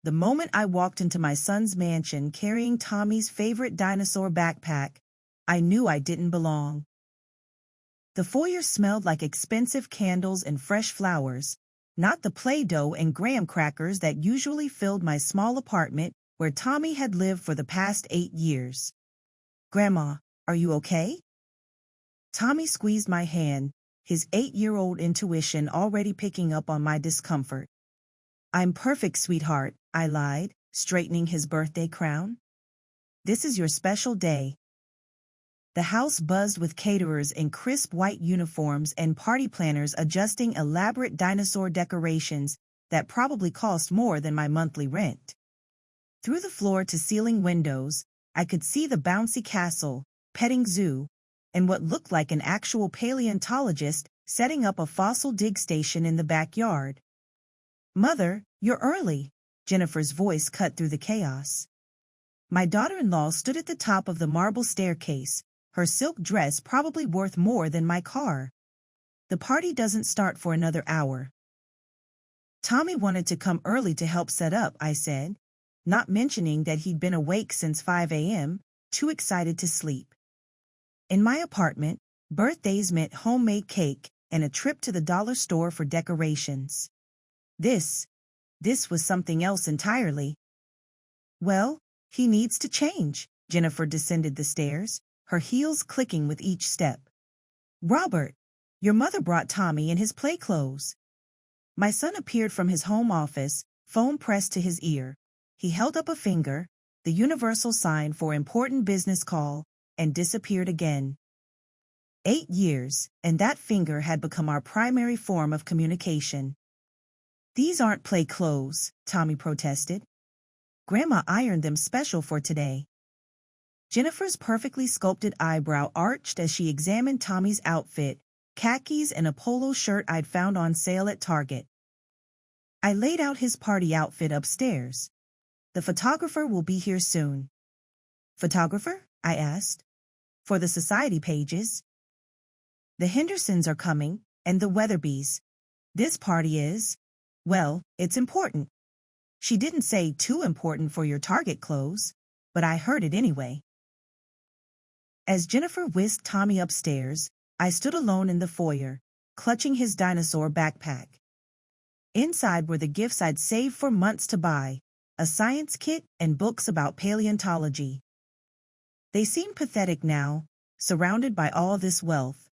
The moment I walked into my son's mansion carrying Tommy's favorite dinosaur backpack, I knew I didn't belong. The foyer smelled like expensive candles and fresh flowers, not the Play-Doh and graham crackers that usually filled my small apartment where Tommy had lived for the past 8 years. "Grandma, are you okay?" Tommy squeezed my hand, his 8-year-old intuition already picking up on my discomfort. "I'm perfect, sweetheart," I lied, straightening his birthday crown. "This is your special day." The house buzzed with caterers in crisp white uniforms and party planners adjusting elaborate dinosaur decorations that probably cost more than my monthly rent. Through the floor-to-ceiling windows, I could see the bouncy castle, petting zoo, and what looked like an actual paleontologist setting up a fossil dig station in the backyard. "Mother, you're early," Jennifer's voice cut through the chaos. My daughter-in-law stood at the top of the marble staircase, her silk dress probably worth more than my car. "The party doesn't start for another hour." "Tommy wanted to come early to help set up," I said, not mentioning that he'd been awake since 5 a.m., too excited to sleep. In my apartment, birthdays meant homemade cake and a trip to the dollar store for decorations. This was something else entirely. "Well, he needs to change." Jennifer descended the stairs, her heels clicking with each step. "Robert, your mother brought Tommy in his play clothes." My son appeared from his home office, phone pressed to his ear. He held up a finger, the universal sign for important business call, and disappeared again. 8 years, and that finger had become our primary form of communication. "These aren't play clothes," Tommy protested. "Grandma ironed them special for today." Jennifer's perfectly sculpted eyebrow arched as she examined Tommy's outfit, khakis and a polo shirt I'd found on sale at Target. "I laid out his party outfit upstairs. The photographer will be here soon." "Photographer?" I asked. "For the society pages?" "The Hendersons are coming, and the Weatherbys. This party is, well, it's important." She didn't say too important for your Target clothes, but I heard it anyway. As Jennifer whisked Tommy upstairs, I stood alone in the foyer, clutching his dinosaur backpack. Inside were the gifts I'd saved for months to buy, a science kit and books about paleontology. They seemed pathetic now, surrounded by all this wealth.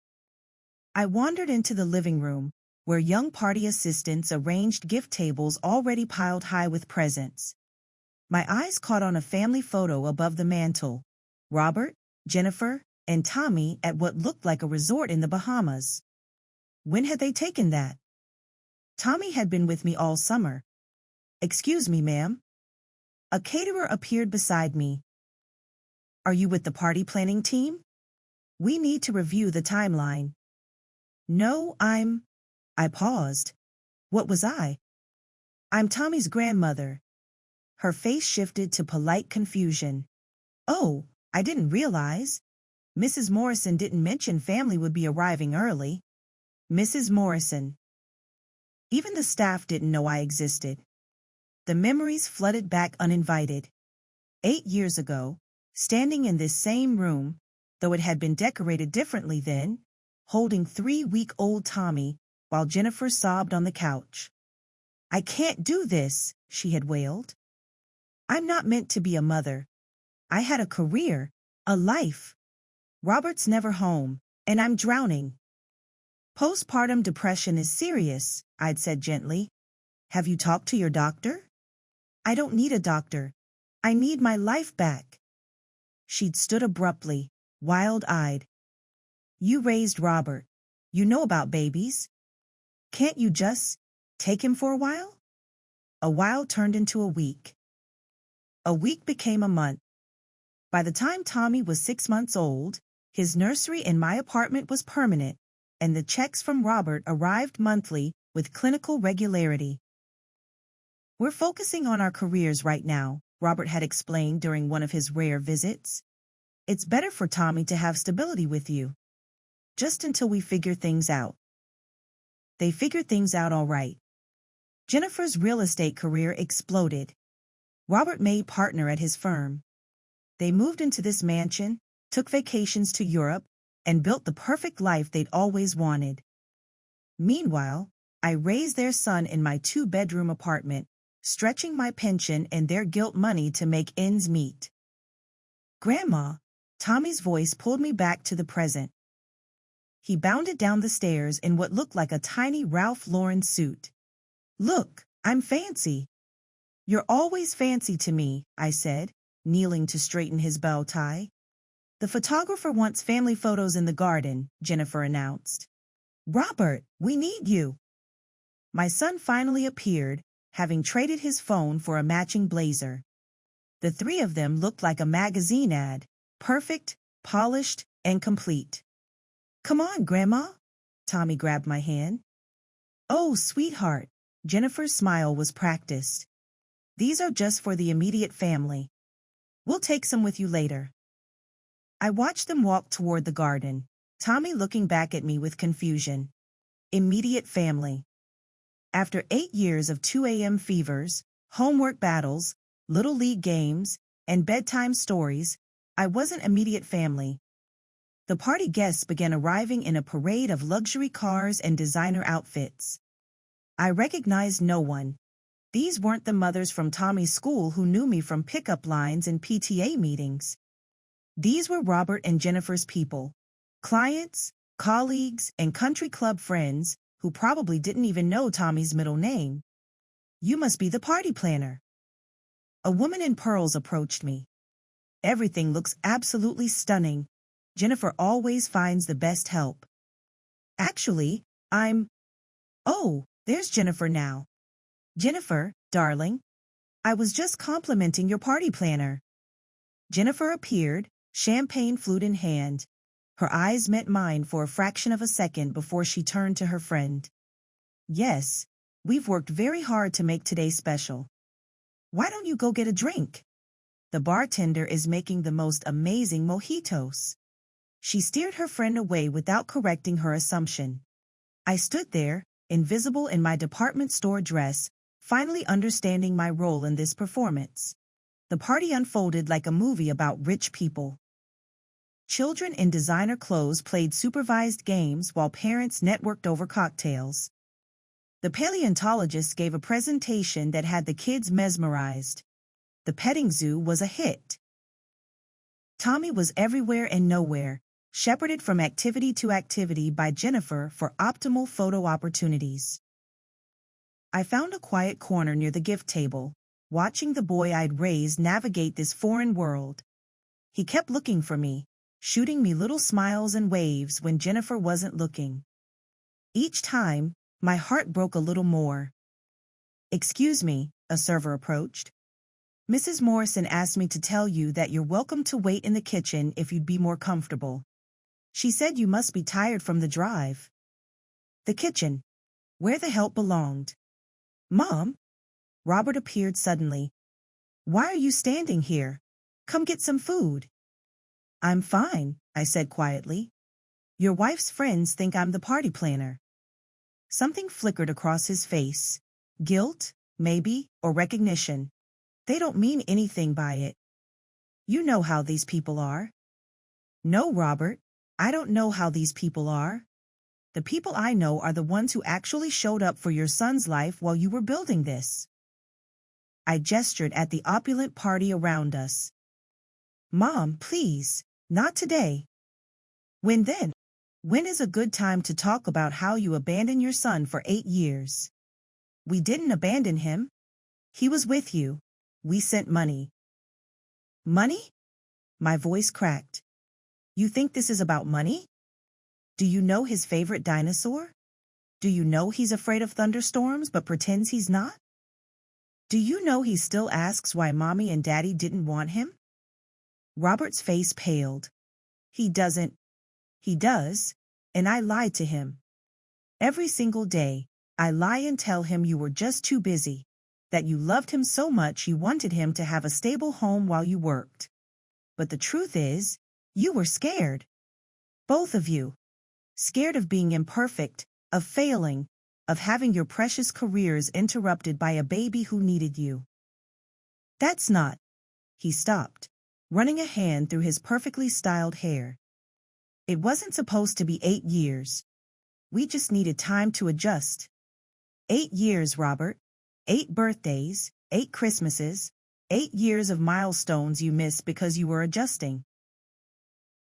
I wandered into the living room, where young party assistants arranged gift tables already piled high with presents. My eyes caught on a family photo above the mantel: Robert, Jennifer, and Tommy at what looked like a resort in the Bahamas. When had they taken that? Tommy had been with me all summer. "Excuse me, ma'am." A caterer appeared beside me. "Are you with the party planning team? We need to review the timeline." "No, I paused. What was I? "I'm Tommy's grandmother." Her face shifted to polite confusion. "Oh, I didn't realize. Mrs. Morrison didn't mention family would be arriving early." Mrs. Morrison. Even the staff didn't know I existed. The memories flooded back uninvited. 8 years ago, standing in this same room, though it had been decorated differently then, holding 3-week-old Tommy while Jennifer sobbed on the couch. "I can't do this," she had wailed. "I'm not meant to be a mother. I had a career, a life. Robert's never home, and I'm drowning." "Postpartum depression is serious," I'd said gently. "Have you talked to your doctor?" "I don't need a doctor. I need my life back." She'd stood abruptly, wild-eyed. "You raised Robert. You know about babies. Can't you just take him for a while?" A while turned into a week. A week became a month. By the time Tommy was 6 months old, his nursery in my apartment was permanent, and the checks from Robert arrived monthly with clinical regularity. "We're focusing on our careers right now," Robert had explained during one of his rare visits. "It's better for Tommy to have stability with you. Just until we figure things out." They figured things out all right. Jennifer's real estate career exploded. Robert made partner at his firm. They moved into this mansion, took vacations to Europe, and built the perfect life they'd always wanted. Meanwhile, I raised their son in my 2-bedroom apartment, stretching my pension and their guilt money to make ends meet. Grandma, Tommy's voice pulled me back to the present. He bounded down the stairs in what looked like a tiny Ralph Lauren suit. Look, I'm fancy. You're always fancy to me, I said, kneeling to straighten his bow tie. The photographer wants family photos in the garden, Jennifer announced. Robert, we need you. My son finally appeared, having traded his phone for a matching blazer. The three of them looked like a magazine ad, perfect, polished, and complete. Come on, Grandma. Tommy grabbed my hand. Oh, sweetheart. Jennifer's smile was practiced. These are just for the immediate family. We'll take some with you later. I watched them walk toward the garden, Tommy looking back at me with confusion. Immediate family. After 8 years of 2 a.m. fevers, homework battles, little league games, and bedtime stories, I wasn't immediate family. The party guests began arriving in a parade of luxury cars and designer outfits. I recognized no one. These weren't the mothers from Tommy's school who knew me from pickup lines and PTA meetings. These were Robert and Jennifer's people. Clients, colleagues, and country club friends who probably didn't even know Tommy's middle name. You must be the party planner. A woman in pearls approached me. Everything looks absolutely stunning. Jennifer always finds the best help. Actually, Oh, there's Jennifer now. Jennifer, darling. I was just complimenting your party planner. Jennifer appeared, champagne flute in hand. Her eyes met mine for a fraction of a second before she turned to her friend. Yes, we've worked very hard to make today special. Why don't you go get a drink? The bartender is making the most amazing mojitos. She steered her friend away without correcting her assumption. I stood there, invisible in my department store dress, finally understanding my role in this performance. The party unfolded like a movie about rich people. Children in designer clothes played supervised games while parents networked over cocktails. The paleontologist gave a presentation that had the kids mesmerized. The petting zoo was a hit. Tommy was everywhere and nowhere, shepherded from activity to activity by Jennifer for optimal photo opportunities. I found a quiet corner near the gift table, watching the boy I'd raised navigate this foreign world. He kept looking for me, shooting me little smiles and waves when Jennifer wasn't looking. Each time, my heart broke a little more. Excuse me, a server approached. Mrs. Morrison asked me to tell you that you're welcome to wait in the kitchen if you'd be more comfortable. She said you must be tired from the drive. The kitchen, where the help belonged. Mom? Robert appeared suddenly. Why are you standing here? Come get some food. I'm fine, I said quietly. Your wife's friends think I'm the party planner. Something flickered across his face. Guilt, maybe, or recognition. They don't mean anything by it. You know how these people are. No, Robert, I don't know how these people are. The people I know are the ones who actually showed up for your son's life while you were building this. I gestured at the opulent party around us. Mom, please, not today. When then? When is a good time to talk about how you abandoned your son for 8 years? We didn't abandon him. He was with you. We sent money. Money? My voice cracked. You think this is about money? Do you know his favorite dinosaur? Do you know he's afraid of thunderstorms but pretends he's not? Do you know he still asks why Mommy and Daddy didn't want him? Robert's face paled. He doesn't. He does, and I lied to him. Every single day, I lie and tell him you were just too busy, that you loved him so much you wanted him to have a stable home while you worked. But the truth is, you were scared. Both of you. Scared of being imperfect, of failing, of having your precious careers interrupted by a baby who needed you. That's not. He stopped, running a hand through his perfectly styled hair. It wasn't supposed to be 8 years. We just needed time to adjust. 8 years, Robert. 8 birthdays, 8 Christmases, 8 years of milestones you missed because you were adjusting.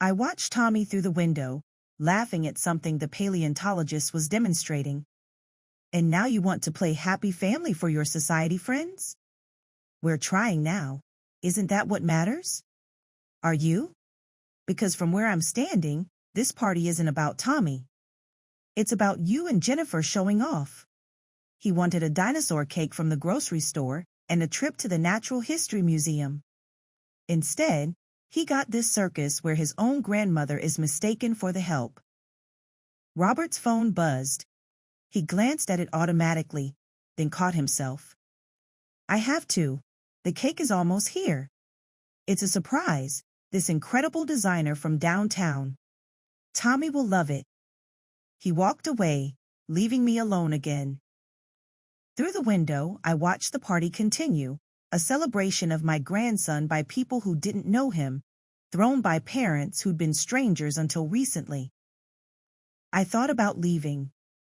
I watched Tommy through the window, laughing at something the paleontologist was demonstrating. And now you want to play happy family for your society friends? We're trying now. Isn't that what matters? Are you? Because from where I'm standing, this party isn't about Tommy. It's about you and Jennifer showing off. He wanted a dinosaur cake from the grocery store and a trip to the Natural History Museum. Instead, he got this circus where his own grandmother is mistaken for the help. Robert's phone buzzed. He glanced at it automatically, then caught himself. I have to. The cake is almost here. It's a surprise, this incredible designer from downtown. Tommy will love it. He walked away, leaving me alone again. Through the window, I watched the party continue, a celebration of my grandson by people who didn't know him, thrown by parents who'd been strangers until recently. I thought about leaving,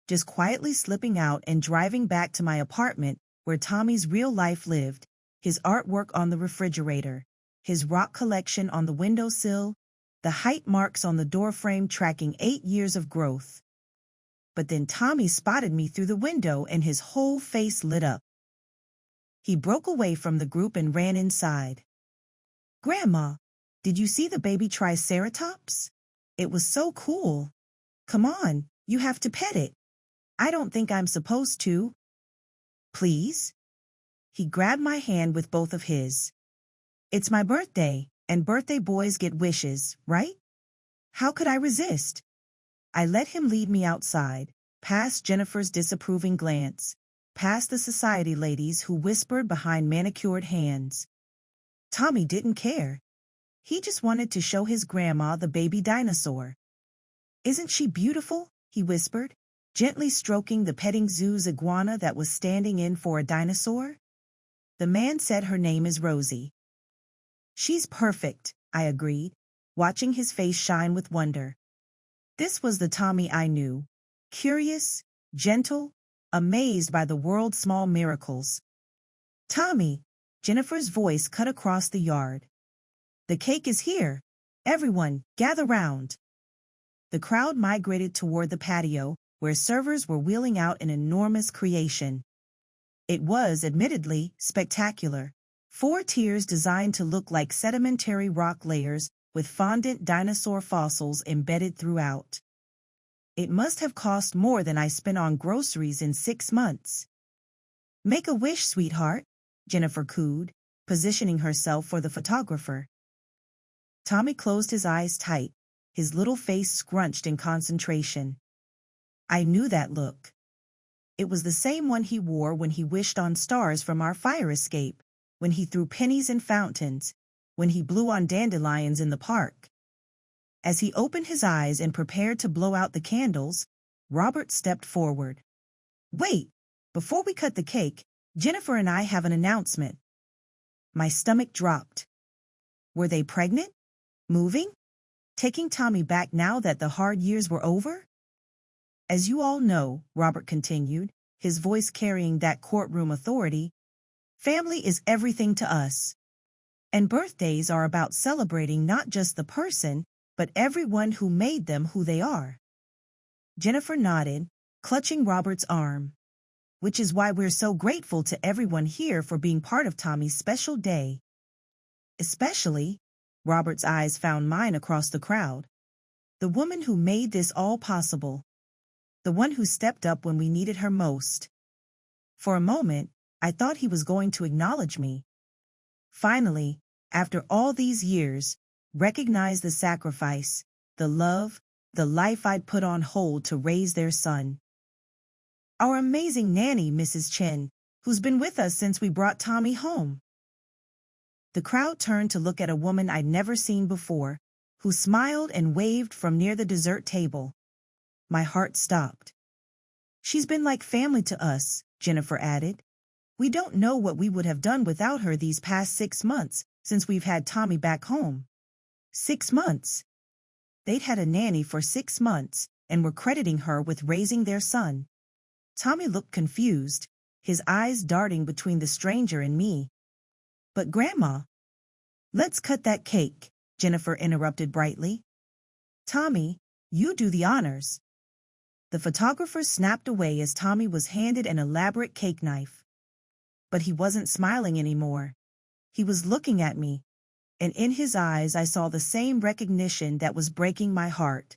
just quietly slipping out and driving back to my apartment where Tommy's real life lived, his artwork on the refrigerator, his rock collection on the windowsill, the height marks on the doorframe tracking 8 years of growth. But then Tommy spotted me through the window and his whole face lit up. He broke away from the group and ran inside. Grandma, did you see the baby triceratops? It was so cool. Come on, you have to pet it. I don't think I'm supposed to. Please? He grabbed my hand with both of his. It's my birthday, and birthday boys get wishes, right? How could I resist? I let him lead me outside, past Jennifer's disapproving glance, past the society ladies who whispered behind manicured hands. Tommy didn't care. He just wanted to show his grandma the baby dinosaur. Isn't she beautiful? He whispered, gently stroking the petting zoo's iguana that was standing in for a dinosaur. The man said her name is Rosie. She's perfect, I agreed, watching his face shine with wonder. This was the Tommy I knew, curious, gentle, amazed by the world's small miracles. Tommy, Jennifer's voice cut across the yard. The cake is here. Everyone, gather round. The crowd migrated toward the patio, where servers were wheeling out an enormous creation. It was, admittedly, spectacular. 4 tiers designed to look like sedimentary rock layers with fondant dinosaur fossils embedded throughout. It must have cost more than I spent on groceries in 6 months. Make a wish, sweetheart, Jennifer cooed, positioning herself for the photographer. Tommy closed his eyes tight, his little face scrunched in concentration. I knew that look. It was the same one he wore when he wished on stars from our fire escape, when he threw pennies in fountains, when he blew on dandelions in the park. As he opened his eyes and prepared to blow out the candles, Robert stepped forward. Wait, before we cut the cake, Jennifer and I have an announcement. My stomach dropped. Were they pregnant? Moving? Taking Tommy back now that the hard years were over? As you all know, Robert continued, his voice carrying that courtroom authority, family is everything to us. And birthdays are about celebrating not just the person, but everyone who made them who they are. Jennifer nodded, clutching Robert's arm. Which is why we're so grateful to everyone here for being part of Tommy's special day. Especially, Robert's eyes found mine across the crowd. The woman who made this all possible. The one who stepped up when we needed her most. For a moment, I thought he was going to acknowledge me. Finally, after all these years, recognize the sacrifice, the love, the life I'd put on hold to raise their son. Our amazing nanny, Mrs. Chen, who's been with us since we brought Tommy home. The crowd turned to look at a woman I'd never seen before, who smiled and waved from near the dessert table. My heart stopped. She's been like family to us, Jennifer added. We don't know what we would have done without her these past 6 months since we've had Tommy back home. 6 months. They'd had a nanny for 6 months and were crediting her with raising their son. Tommy looked confused, his eyes darting between the stranger and me. But Grandma. Let's cut that cake, Jennifer interrupted brightly. Tommy, you do the honors. The photographer snapped away as Tommy was handed an elaborate cake knife. But he wasn't smiling anymore. He was looking at me, and in his eyes I saw the same recognition that was breaking my heart.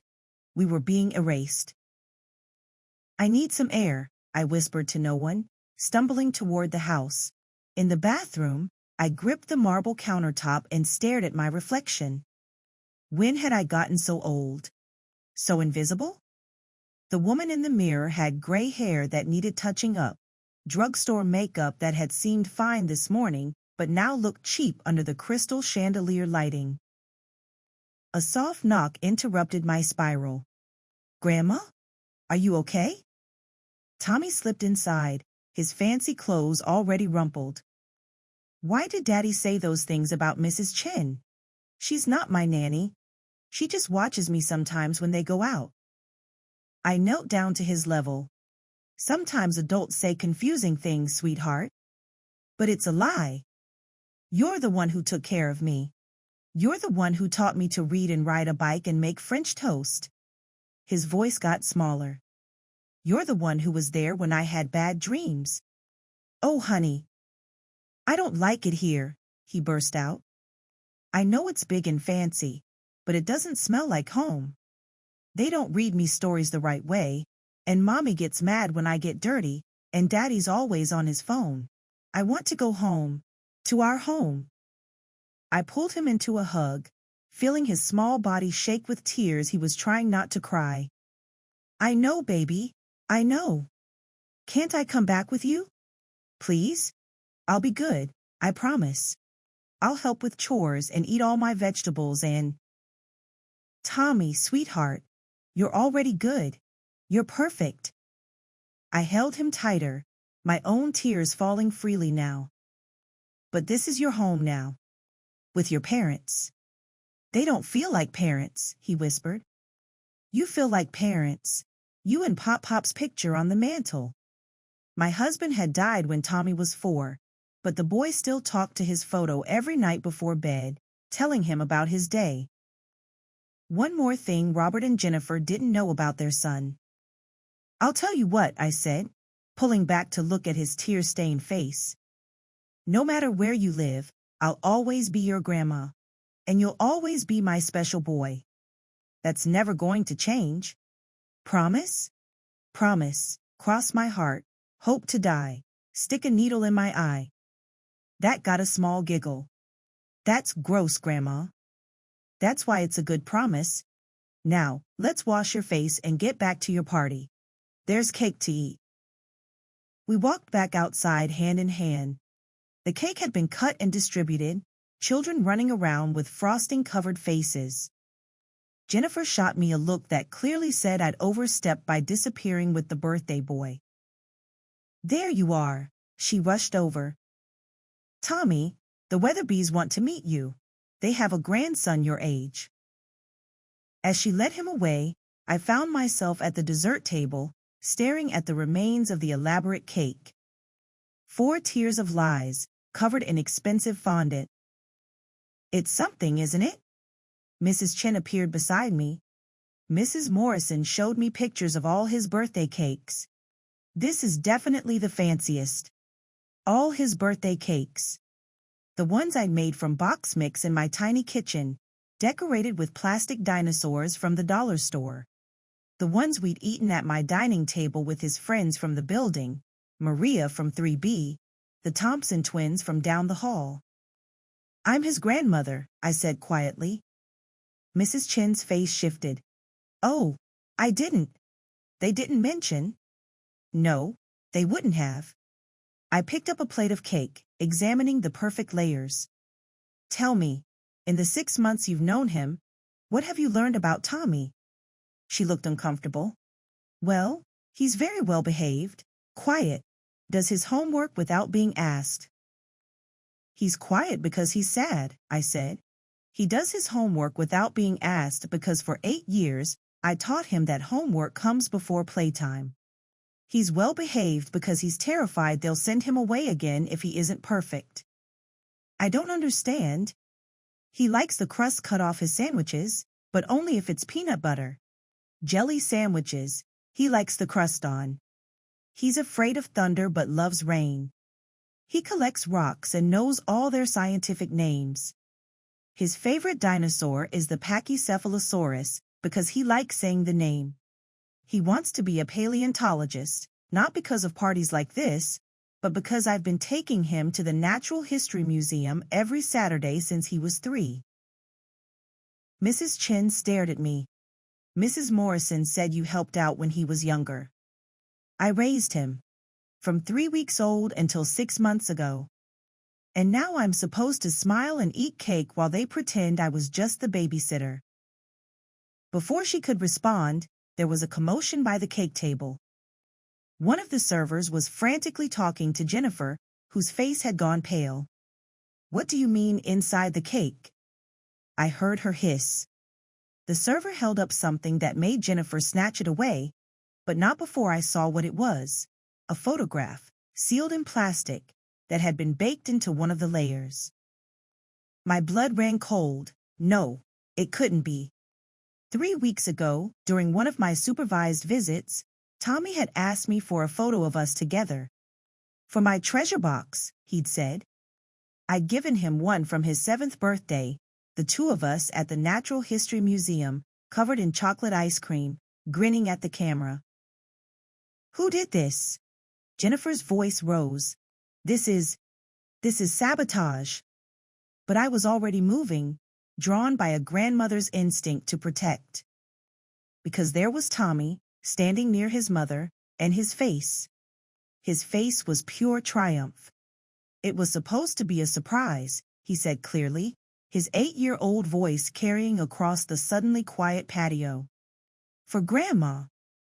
We were being erased. I need some air, I whispered to no one, stumbling toward the house. In the bathroom, I gripped the marble countertop and stared at my reflection. When had I gotten so old? So invisible? The woman in the mirror had gray hair that needed touching up, drugstore makeup that had seemed fine this morning but now looked cheap under the crystal chandelier lighting. A soft knock interrupted my spiral. Grandma? Are you okay? Tommy slipped inside, his fancy clothes already rumpled. Why did Daddy say those things about Mrs. Chen? She's not my nanny. She just watches me sometimes when they go out. I knelt down to his level. Sometimes adults say confusing things, sweetheart. But it's a lie. You're the one who took care of me. You're the one who taught me to read and ride a bike and make French toast. His voice got smaller. You're the one who was there when I had bad dreams. Oh, honey. I don't like it here, he burst out. I know it's big and fancy, but it doesn't smell like home. They don't read me stories the right way, and Mommy gets mad when I get dirty, and Daddy's always on his phone. I want to go home, to our home. I pulled him into a hug, feeling his small body shake with tears he was trying not to cry. I know, baby, I know. Can't I come back with you? Please? I'll be good, I promise. I'll help with chores and eat all my vegetables and… Tommy, sweetheart, you're already good. You're perfect. I held him tighter, my own tears falling freely now. But this is your home now. With your parents. They don't feel like parents, he whispered. You feel like parents. You and Pop-Pop's picture on the mantle. My husband had died when Tommy was 4, but the boy still talked to his photo every night before bed, telling him about his day. One more thing Robert and Jennifer didn't know about their son. I'll tell you what, I said, pulling back to look at his tear-stained face. No matter where you live, I'll always be your grandma, and you'll always be my special boy. That's never going to change. Promise? Promise. Cross my heart. Hope to die. Stick a needle in my eye. That got a small giggle. That's gross, Grandma. That's why it's a good promise. Now, let's wash your face and get back to your party. There's cake to eat. We walked back outside hand in hand. The cake had been cut and distributed, children running around with frosting-covered faces. Jennifer shot me a look that clearly said I'd overstepped by disappearing with the birthday boy. There you are, she rushed over. Tommy, the Weatherbees want to meet you. They have a grandson your age. As she led him away, I found myself at the dessert table, staring at the remains of the elaborate cake. 4 tiers of lies, covered in expensive fondant. It's something, isn't it? Mrs. Chen appeared beside me. Mrs. Morrison showed me pictures of all his birthday cakes. This is definitely the fanciest. All his birthday cakes. The ones I'd made from box mix in my tiny kitchen, decorated with plastic dinosaurs from the dollar store. The ones we'd eaten at my dining table with his friends from the building, Maria from 3B, the Thompson twins from down the hall. I'm his grandmother, I said quietly. Mrs. Chen's face shifted. Oh, I didn't. They didn't mention. No, they wouldn't have. I picked up a plate of cake, examining the perfect layers. Tell me, in the 6 months you've known him, what have you learned about Tommy? She looked uncomfortable. Well, he's very well behaved, quiet, Does his homework without being asked. He's quiet because he's sad, I said. He does his homework without being asked because for 8 years, I taught him that homework comes before playtime. He's well behaved because he's terrified they'll send him away again if he isn't perfect. I don't understand. He likes the crust cut off his sandwiches, but only if it's peanut butter. Jelly sandwiches, he likes the crust on. He's afraid of thunder but loves rain. He collects rocks and knows all their scientific names. His favorite dinosaur is the Pachycephalosaurus because he likes saying the name. He wants to be a paleontologist, not because of parties like this, but because I've been taking him to the Natural History Museum every Saturday since he was 3. Mrs. Chen stared at me. Mrs. Morrison said you helped out when he was younger. I raised him. From 3 weeks old until 6 months ago. And now I'm supposed to smile and eat cake while they pretend I was just the babysitter. Before she could respond, there was a commotion by the cake table. One of the servers was frantically talking to Jennifer, whose face had gone pale. What do you mean inside the cake? I heard her hiss. The server held up something that made Jennifer snatch it away, but not before I saw what it was. A photograph, sealed in plastic, that had been baked into one of the layers. My blood ran cold. No, it couldn't be. 3 weeks ago, during one of my supervised visits, Tommy had asked me for a photo of us together. For my treasure box, he'd said. I'd given him one from his 7th birthday, the two of us at the Natural History Museum, covered in chocolate ice cream, grinning at the camera. Who did this? Jennifer's voice rose. This is sabotage. But I was already moving, drawn by a grandmother's instinct to protect. Because there was Tommy, standing near his mother, and his face. His face was pure triumph. It was supposed to be a surprise, he said clearly, his 8-year-old voice carrying across the suddenly quiet patio. For Grandma,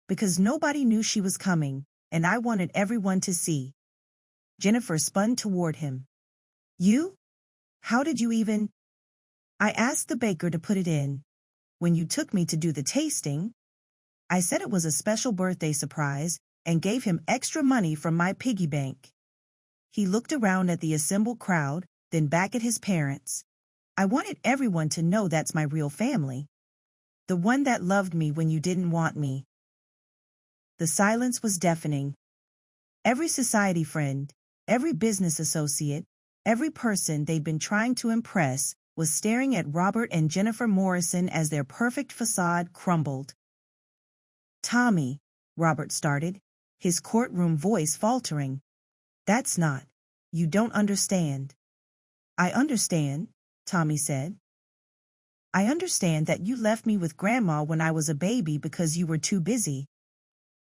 because nobody knew she was coming, and I wanted everyone to see. Jennifer spun toward him. You? How did you even? I asked the baker to put it in. When you took me to do the tasting, I said it was a special birthday surprise and gave him extra money from my piggy bank. He looked around at the assembled crowd, then back at his parents. I wanted everyone to know that's my real family. The one that loved me when you didn't want me. The silence was deafening. Every society friend, every business associate, every person they'd been trying to impress was staring at Robert and Jennifer Morrison as their perfect facade crumbled. Tommy, Robert started, his courtroom voice faltering. That's not. You don't understand. I understand, Tommy said. I understand that you left me with Grandma when I was a baby because you were too busy.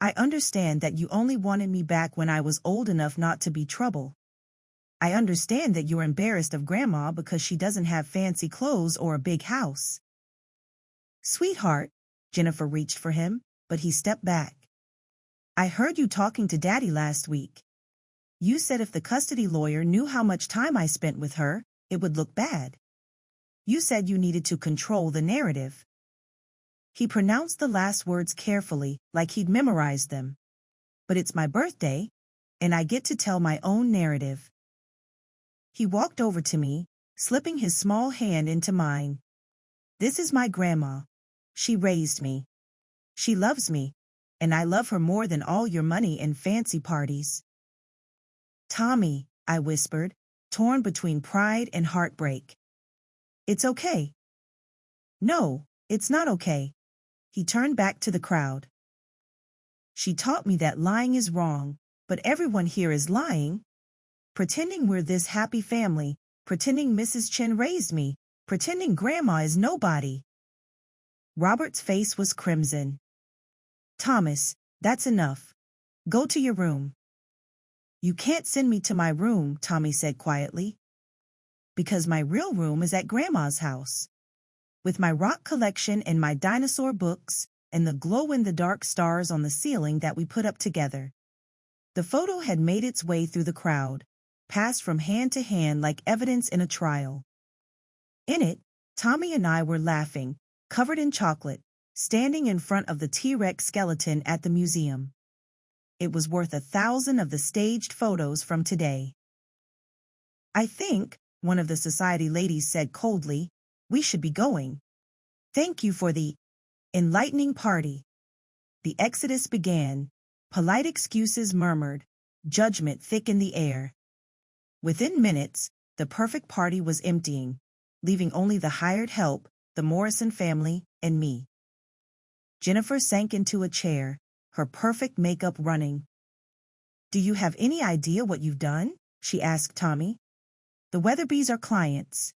I understand that you only wanted me back when I was old enough not to be trouble. I understand that you're embarrassed of Grandma because she doesn't have fancy clothes or a big house. Sweetheart, Jennifer reached for him, but he stepped back. I heard you talking to Daddy last week. You said if the custody lawyer knew how much time I spent with her, it would look bad. You said you needed to control the narrative. He pronounced the last words carefully, like he'd memorized them. But it's my birthday, and I get to tell my own narrative. He walked over to me, slipping his small hand into mine. This is my grandma. She raised me. She loves me, and I love her more than all your money and fancy parties. Tommy, I whispered, torn between pride and heartbreak. It's okay. No, it's not okay. He turned back to the crowd. She taught me that lying is wrong, but everyone here is lying. Pretending we're this happy family, pretending Mrs. Chen raised me, pretending Grandma is nobody. Robert's face was crimson. Thomas, that's enough. Go to your room. You can't send me to my room, Tommy said quietly. Because my real room is at Grandma's house. With my rock collection and my dinosaur books, and the glow-in-the-dark stars on the ceiling that we put up together. The photo had made its way through the crowd, passed from hand to hand like evidence in a trial. In it, Tommy and I were laughing, covered in chocolate, standing in front of the T-Rex skeleton at the museum. It was worth 1,000 of the staged photos from today. "I think," one of the society ladies said coldly, "we should be going. Thank you for the enlightening party." The exodus began. Polite excuses murmured, judgment thick in the air. Within minutes, the perfect party was emptying, leaving only the hired help, the Morrison family, and me. Jennifer sank into a chair, her perfect makeup running. "Do you have any idea what you've done?" she asked Tommy. "The Weatherbys are clients.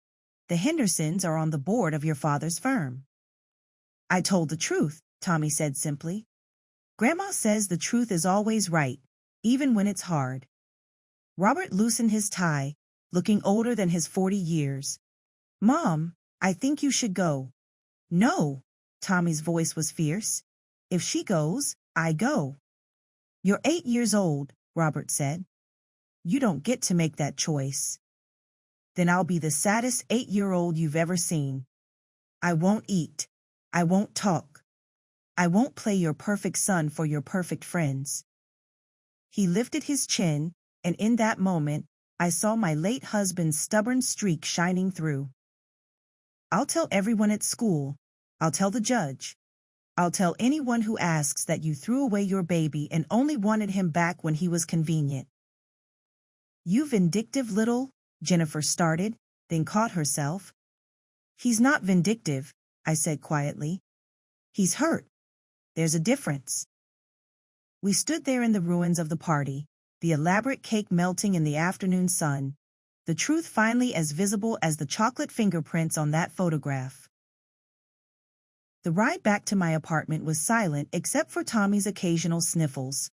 The Hendersons are on the board of your father's firm." "I told the truth," Tommy said simply. "Grandma says the truth is always right, even when it's hard." Robert loosened his tie, looking older than his 40 years. "Mom, I think you should go." "No," Tommy's voice was fierce. "If she goes, I go." "You're 8 years old," Robert said. "You don't get to make that choice." "Then I'll be the saddest 8-year-old you've ever seen. I won't eat. I won't talk. I won't play your perfect son for your perfect friends." He lifted his chin, and in that moment, I saw my late husband's stubborn streak shining through. "I'll tell everyone at school. I'll tell the judge. I'll tell anyone who asks that you threw away your baby and only wanted him back when he was convenient." "You vindictive little," Jennifer started, then caught herself. "He's not vindictive," I said quietly. "He's hurt. There's a difference." We stood there in the ruins of the party, the elaborate cake melting in the afternoon sun, the truth finally as visible as the chocolate fingerprints on that photograph. The ride back to my apartment was silent except for Tommy's occasional sniffles.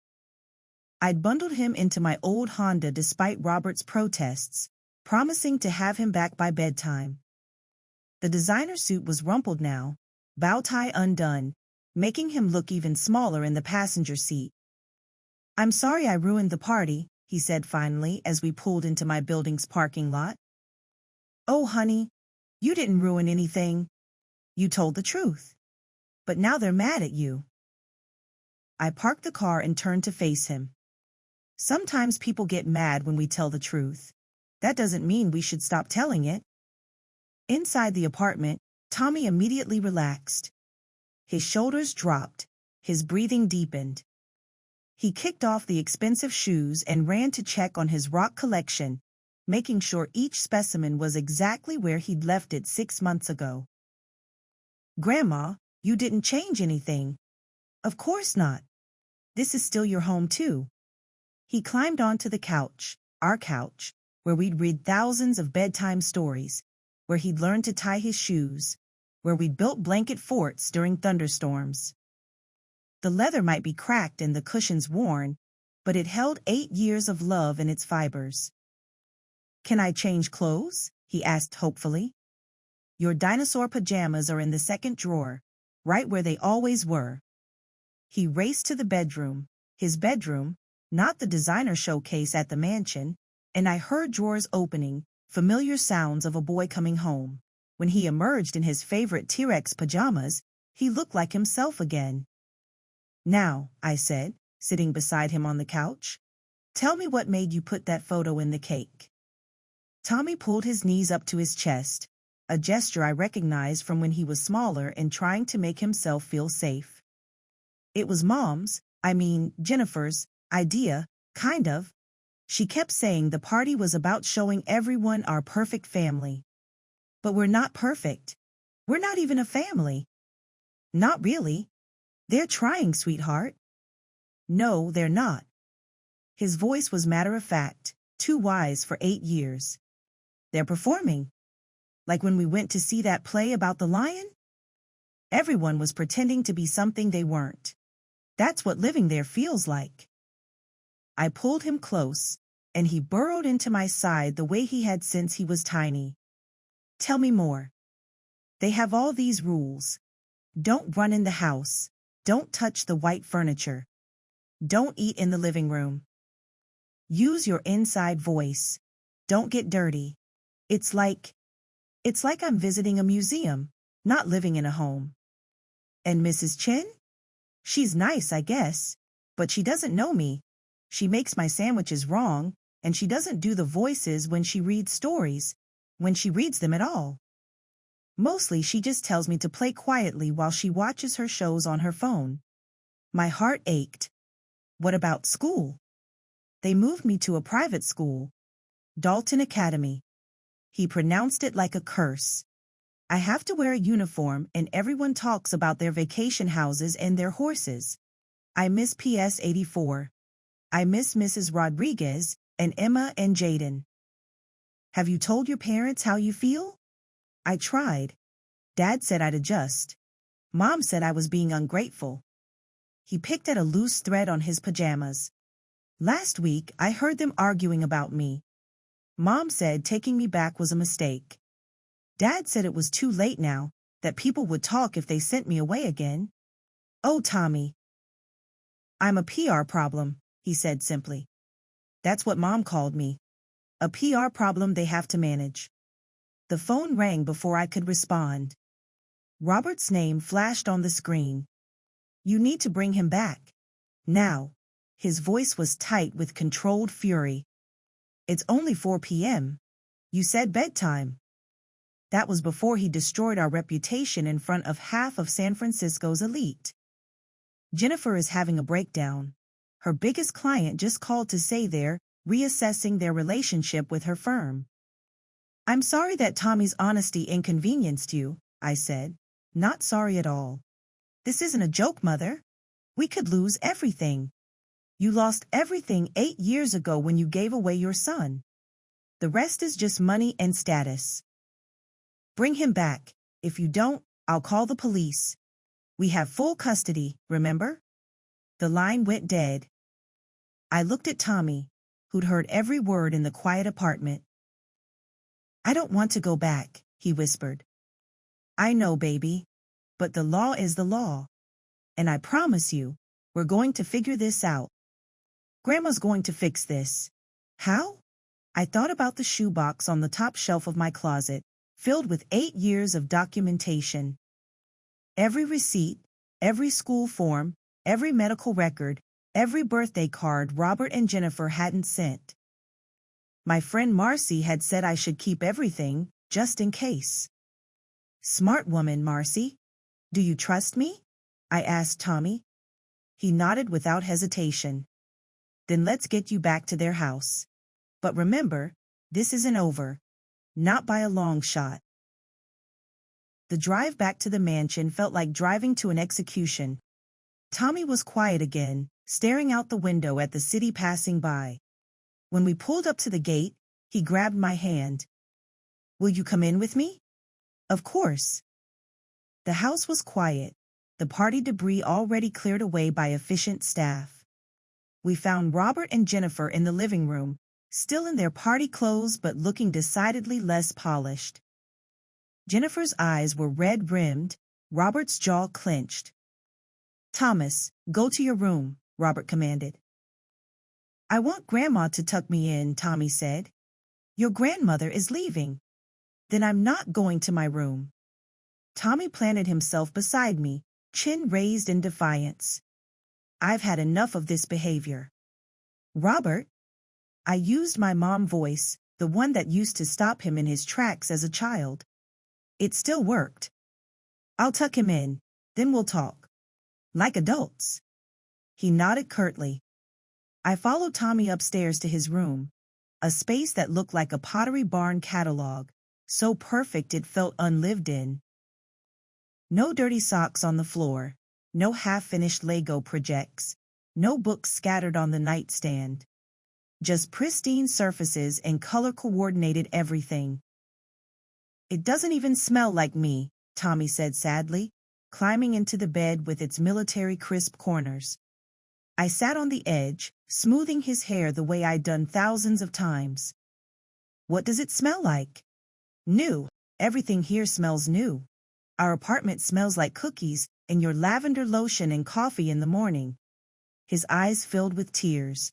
I'd bundled him into my old Honda despite Robert's protests, promising to have him back by bedtime. The designer suit was rumpled now, bow tie undone, making him look even smaller in the passenger seat. "I'm sorry I ruined the party," he said finally as we pulled into my building's parking lot. "Oh, honey, you didn't ruin anything. You told the truth. But now they're mad at you." I parked the car and turned to face him. "Sometimes people get mad when we tell the truth. That doesn't mean we should stop telling it." Inside the apartment, Tommy immediately relaxed. His shoulders dropped, his breathing deepened. He kicked off the expensive shoes and ran to check on his rock collection, making sure each specimen was exactly where he'd left it 6 months ago. "Grandma, you didn't change anything." "Of course not. This is still your home too." He climbed onto the couch, our couch, where we'd read thousands of bedtime stories, where he'd learned to tie his shoes, where we'd built blanket forts during thunderstorms. The leather might be cracked and the cushions worn, but it held 8 years of love in its fibers. "Can I change clothes?" he asked hopefully. "Your dinosaur pajamas are in the second drawer, right where they always were." He raced to the bedroom, his bedroom, not the designer showcase at the mansion, and I heard drawers opening, familiar sounds of a boy coming home. When he emerged in his favorite T-Rex pajamas, he looked like himself again. "Now," I said, sitting beside him on the couch, "tell me what made you put that photo in the cake." Tommy pulled his knees up to his chest, a gesture I recognized from when he was smaller and trying to make himself feel safe. "It was Jennifer's, idea, kind of. She kept saying the party was about showing everyone our perfect family. But we're not perfect. We're not even a family." "Not really. They're trying, sweetheart." "No, they're not." His voice was matter-of-fact, too wise for 8 years. "They're performing. Like when we went to see that play about the lion? Everyone was pretending to be something they weren't. That's what living there feels like." I pulled him close, and he burrowed into my side the way he had since he was tiny. "Tell me more." "They have all these rules. Don't run in the house. Don't touch the white furniture. Don't eat in the living room. Use your inside voice. Don't get dirty. It's like, it's like I'm visiting a museum, not living in a home. And Mrs. Chin? She's nice, I guess, but she doesn't know me. She makes my sandwiches wrong, and she doesn't do the voices when she reads stories, when she reads them at all. Mostly she just tells me to play quietly while she watches her shows on her phone. My heart ached. What about school? They moved me to a private school, Dalton Academy. He pronounced it like a curse. I have to wear a uniform and everyone talks about their vacation houses and their horses. I miss PS 84. I miss Mrs. Rodriguez and Emma and Jaden. Have you told your parents how you feel? I tried. Dad said I'd adjust. Mom said I was being ungrateful. He picked at a loose thread on his pajamas. Last week, I heard them arguing about me. Mom said taking me back was a mistake. Dad said it was too late now, that people would talk if they sent me away again. Oh, Tommy. I'm a PR problem, he said simply. That's what Mom called me. A PR problem they have to manage. The phone rang before I could respond. Robert's name flashed on the screen. You need to bring him back. Now. His voice was tight with controlled fury. It's only 4 p.m. You said bedtime. That was before he destroyed our reputation in front of half of San Francisco's elite. Jennifer is having a breakdown. Her biggest client just called to say they're reassessing their relationship with her firm. I'm sorry that Tommy's honesty inconvenienced you, I said. Not sorry at all. This isn't a joke, Mother. We could lose everything. You lost everything 8 years ago when you gave away your son. The rest is just money and status. Bring him back. If you don't, I'll call the police. We have full custody, remember? The line went dead. I looked at Tommy, who'd heard every word in the quiet apartment. I don't want to go back, he whispered. I know, baby, but the law is the law. And I promise you, we're going to figure this out. Grandma's going to fix this. How? I thought about the shoebox on the top shelf of my closet, filled with 8 years of documentation. Every receipt, every school form, every medical record, every birthday card Robert and Jennifer hadn't sent. My friend Marcy had said I should keep everything, just in case. Smart woman, Marcy. Do you trust me? I asked Tommy. He nodded without hesitation. Then let's get you back to their house. But remember, this isn't over. Not by a long shot. The drive back to the mansion felt like driving to an execution. Tommy was quiet again, staring out the window at the city passing by. When we pulled up to the gate, he grabbed my hand. Will you come in with me? Of course. The house was quiet, the party debris already cleared away by efficient staff. We found Robert and Jennifer in the living room, still in their party clothes but looking decidedly less polished. Jennifer's eyes were red-rimmed, Robert's jaw clenched. Thomas, go to your room, Robert commanded. I want Grandma to tuck me in, Tommy said. Your grandmother is leaving. Then I'm not going to my room. Tommy planted himself beside me, chin raised in defiance. I've had enough of this behavior. Robert? I used my mom voice, the one that used to stop him in his tracks as a child. It still worked. I'll tuck him in, then we'll talk. Like adults. He nodded curtly. I followed Tommy upstairs to his room, a space that looked like a Pottery Barn catalog, so perfect it felt unlived in. No dirty socks on the floor, no half-finished Lego projects, no books scattered on the nightstand. Just pristine surfaces and color-coordinated everything. It doesn't even smell like me, Tommy said sadly, climbing into the bed with its military crisp corners. I sat on the edge, smoothing his hair the way I'd done thousands of times. What does it smell like? New. Everything here smells new. Our apartment smells like cookies and your lavender lotion and coffee in the morning. His eyes filled with tears.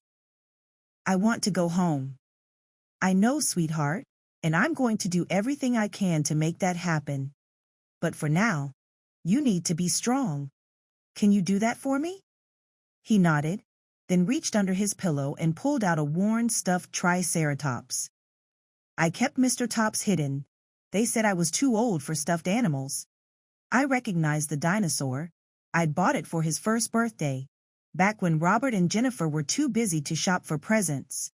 I want to go home. I know, sweetheart, and I'm going to do everything I can to make that happen. But for now, you need to be strong. Can you do that for me? He nodded, then reached under his pillow and pulled out a worn stuffed triceratops. I kept Mr. Tops hidden. They said I was too old for stuffed animals. I recognized the dinosaur. I'd bought it for his first birthday, back when Robert and Jennifer were too busy to shop for presents.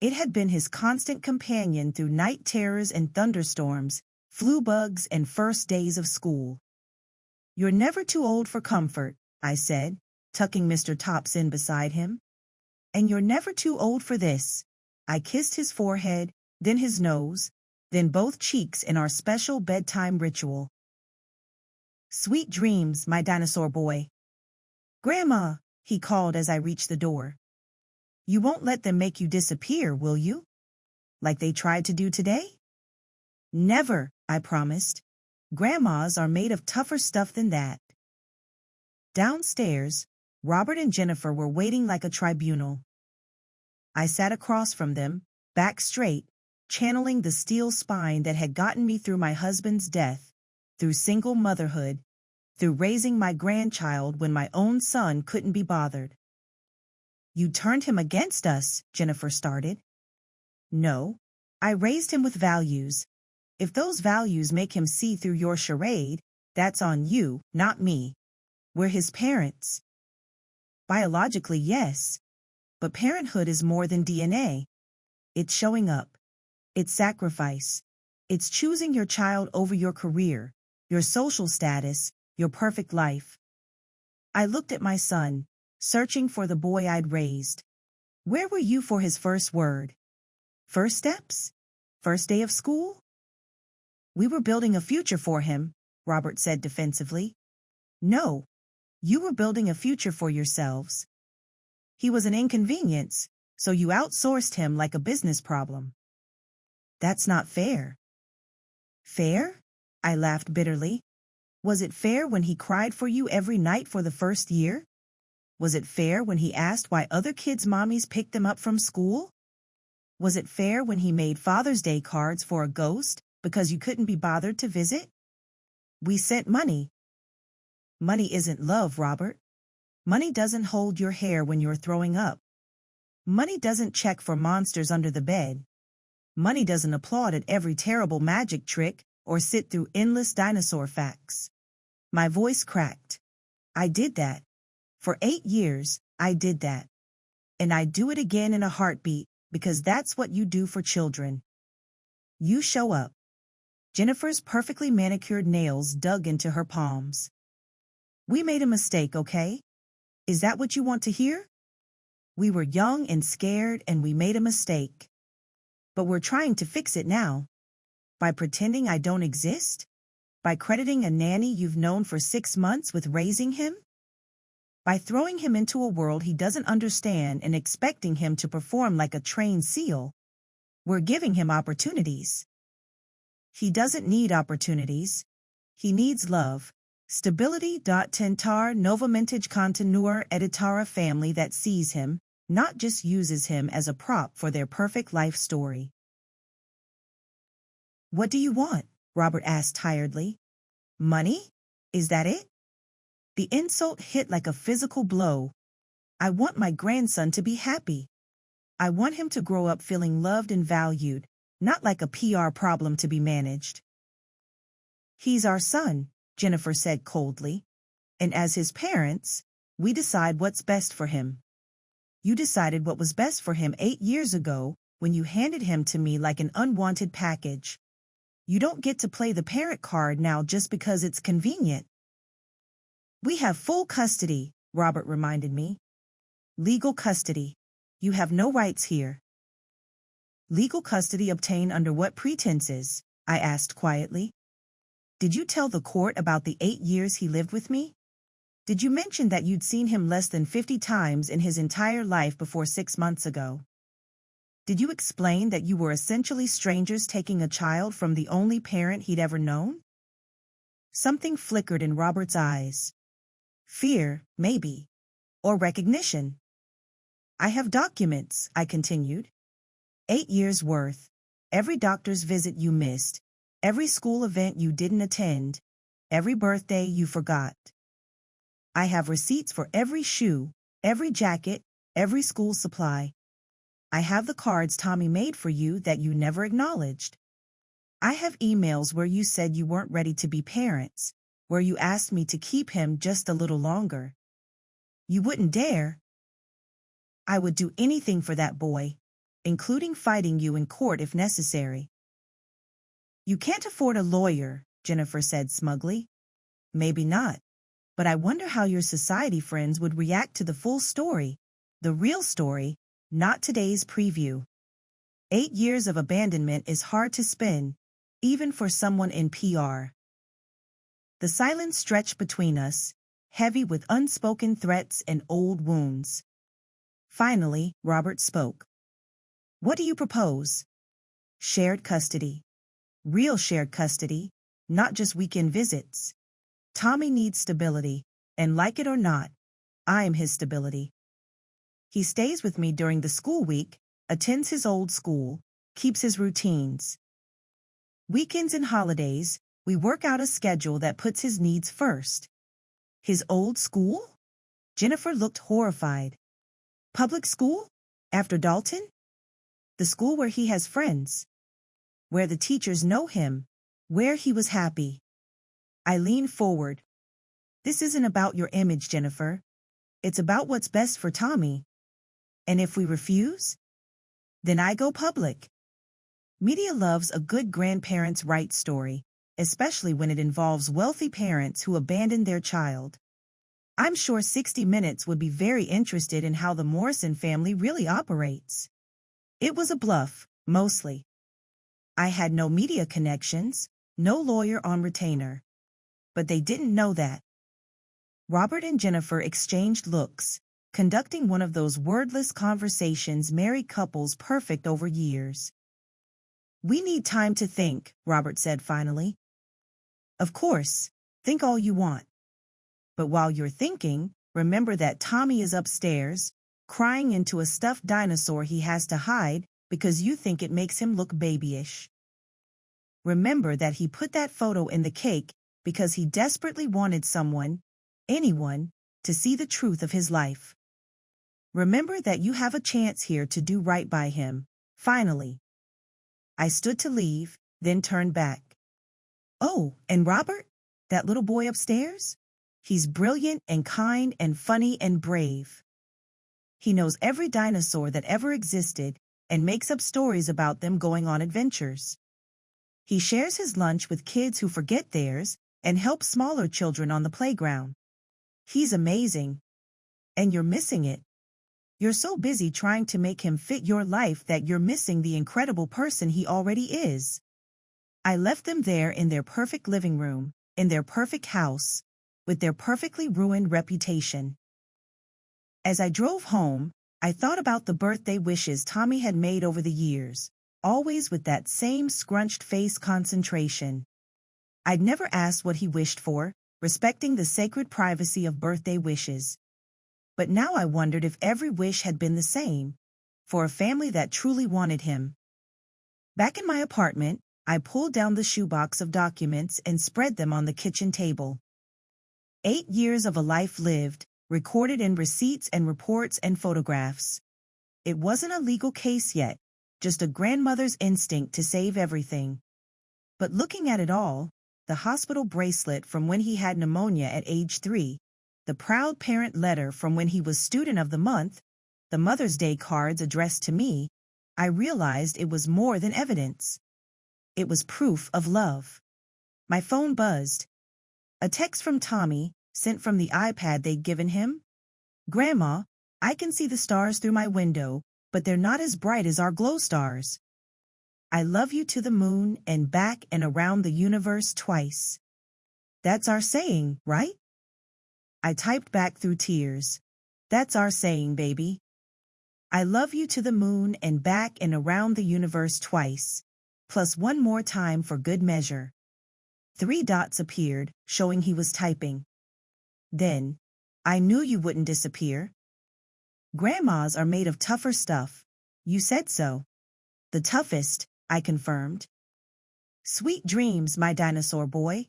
It had been his constant companion through night terrors and thunderstorms, flu bugs and first days of school. You're never too old for comfort, I said, tucking Mr. Tops in beside him. And you're never too old for this. I kissed his forehead, then his nose, then both cheeks in our special bedtime ritual. Sweet dreams, my dinosaur boy. Grandma, he called as I reached the door. You won't let them make you disappear, will you? Like they tried to do today? Never, I promised. Grandmas are made of tougher stuff than that. Downstairs, Robert and Jennifer were waiting like a tribunal. I sat across from them, back straight, channeling the steel spine that had gotten me through my husband's death, through single motherhood, through raising my grandchild when my own son couldn't be bothered. You turned him against us, Jennifer started. No, I raised him with values. If those values make him see through your charade, that's on you, not me. We're his parents. Biologically, yes. But parenthood is more than DNA. It's showing up. It's sacrifice. It's choosing your child over your career, your social status, your perfect life. I looked at my son, searching for the boy I'd raised. Where were you for his first word? First steps? First day of school? We were building a future for him, Robert said defensively. No, you were building a future for yourselves. He was an inconvenience, so you outsourced him like a business problem. That's not fair. Fair? I laughed bitterly. Was it fair when he cried for you every night for the first year? Was it fair when he asked why other kids' mommies picked them up from school? Was it fair when he made Father's Day cards for a ghost because you couldn't be bothered to visit? We sent money. Money isn't love, Robert. Money doesn't hold your hair when you're throwing up. Money doesn't check for monsters under the bed. Money doesn't applaud at every terrible magic trick or sit through endless dinosaur facts. My voice cracked. I did that. For 8 years, I did that. And I'd do it again in a heartbeat, because that's what you do for children. You show up. Jennifer's perfectly manicured nails dug into her palms. We made a mistake, okay? Is that what you want to hear? We were young and scared and we made a mistake. But we're trying to fix it now. By pretending I don't exist? By crediting a nanny you've known for 6 months with raising him? By throwing him into a world he doesn't understand and expecting him to perform like a trained SEAL? We're giving him opportunities. He doesn't need opportunities. He needs love. Stability. Tentar novamente continuar editare family that sees him, not just uses him as a prop for their perfect life story. What do you want? Robert asked tiredly. Money? Is that it? The insult hit like a physical blow. I want my grandson to be happy. I want him to grow up feeling loved and valued, not like a PR problem to be managed. He's our son, Jennifer said coldly, and as his parents, we decide what's best for him. You decided what was best for him 8 years ago when you handed him to me like an unwanted package. You don't get to play the parent card now just because it's convenient. We have full custody, Robert reminded me. Legal custody. You have no rights here. Legal custody obtained under what pretenses? I asked quietly. Did you tell the court about the 8 years he lived with me? Did you mention that you'd seen him less than 50 times in his entire life before 6 months ago? Did you explain that you were essentially strangers taking a child from the only parent he'd ever known? Something flickered in Robert's eyes. Fear, maybe. Or recognition. I have documents, I continued. 8 years' worth. Every doctor's visit you missed. Every school event you didn't attend. Every birthday you forgot. I have receipts for every shoe, every jacket, every school supply. I have the cards Tommy made for you that you never acknowledged. I have emails where you said you weren't ready to be parents, where you asked me to keep him just a little longer. You wouldn't dare. I would do anything for that boy, including fighting you in court if necessary. You can't afford a lawyer, Jennifer said smugly. Maybe not, but I wonder how your society friends would react to the full story, the real story, not today's preview. 8 years of abandonment is hard to spin, even for someone in PR. The silence stretched between us, heavy with unspoken threats and old wounds. Finally, Robert spoke. What do you propose? Shared custody. Real shared custody, not just weekend visits. Tommy needs stability, and like it or not, I am his stability. He stays with me during the school week, attends his old school, keeps his routines. Weekends and holidays, we work out a schedule that puts his needs first. His old school? Jennifer looked horrified. Public school? After Dalton? The school where he has friends. Where the teachers know him. Where he was happy. I leaned forward. This isn't about your image, Jennifer. It's about what's best for Tommy. And if we refuse? Then I go public. Media loves a good grandparents' rights story, especially when it involves wealthy parents who abandon their child. I'm sure 60 Minutes would be very interested in how the Morrison family really operates. It was a bluff, mostly. I had no media connections, no lawyer on retainer. But they didn't know that. Robert and Jennifer exchanged looks, conducting one of those wordless conversations married couples perfect over years. We need time to think, Robert said finally. Of course, think all you want. But while you're thinking, remember that Tommy is upstairs, crying into a stuffed dinosaur he has to hide because you think it makes him look babyish. Remember that he put that photo in the cake because he desperately wanted someone, anyone, to see the truth of his life. Remember that you have a chance here to do right by him, finally. I stood to leave, then turned back. Oh, and Robert? That little boy upstairs? He's brilliant and kind and funny and brave. He knows every dinosaur that ever existed and makes up stories about them going on adventures. He shares his lunch with kids who forget theirs and helps smaller children on the playground. He's amazing. And you're missing it. You're so busy trying to make him fit your life that you're missing the incredible person he already is. I left them there in their perfect living room, in their perfect house, with their perfectly ruined reputation. As I drove home, I thought about the birthday wishes Tommy had made over the years, always with that same scrunched face concentration. I'd never asked what he wished for, respecting the sacred privacy of birthday wishes. But now I wondered if every wish had been the same, for a family that truly wanted him. Back in my apartment, I pulled down the shoebox of documents and spread them on the kitchen table. 8 years of a life lived, recorded in receipts and reports and photographs. It wasn't a legal case yet, just a grandmother's instinct to save everything. But looking at it all, the hospital bracelet from when he had pneumonia at age 3, the proud parent letter from when he was student of the month, the Mother's Day cards addressed to me, I realized it was more than evidence. It was proof of love. My phone buzzed. A text from Tommy, sent from the iPad they'd given him. Grandma, I can see the stars through my window, but they're not as bright as our glow stars. I love you to the moon and back and around the universe twice. That's our saying, right? I typed back through tears. That's our saying, baby. I love you to the moon and back and around the universe twice, plus one more time for good measure. 3 dots appeared, showing he was typing. Then, I knew you wouldn't disappear. Grandmas are made of tougher stuff. You said so. The toughest, I confirmed. Sweet dreams, my dinosaur boy.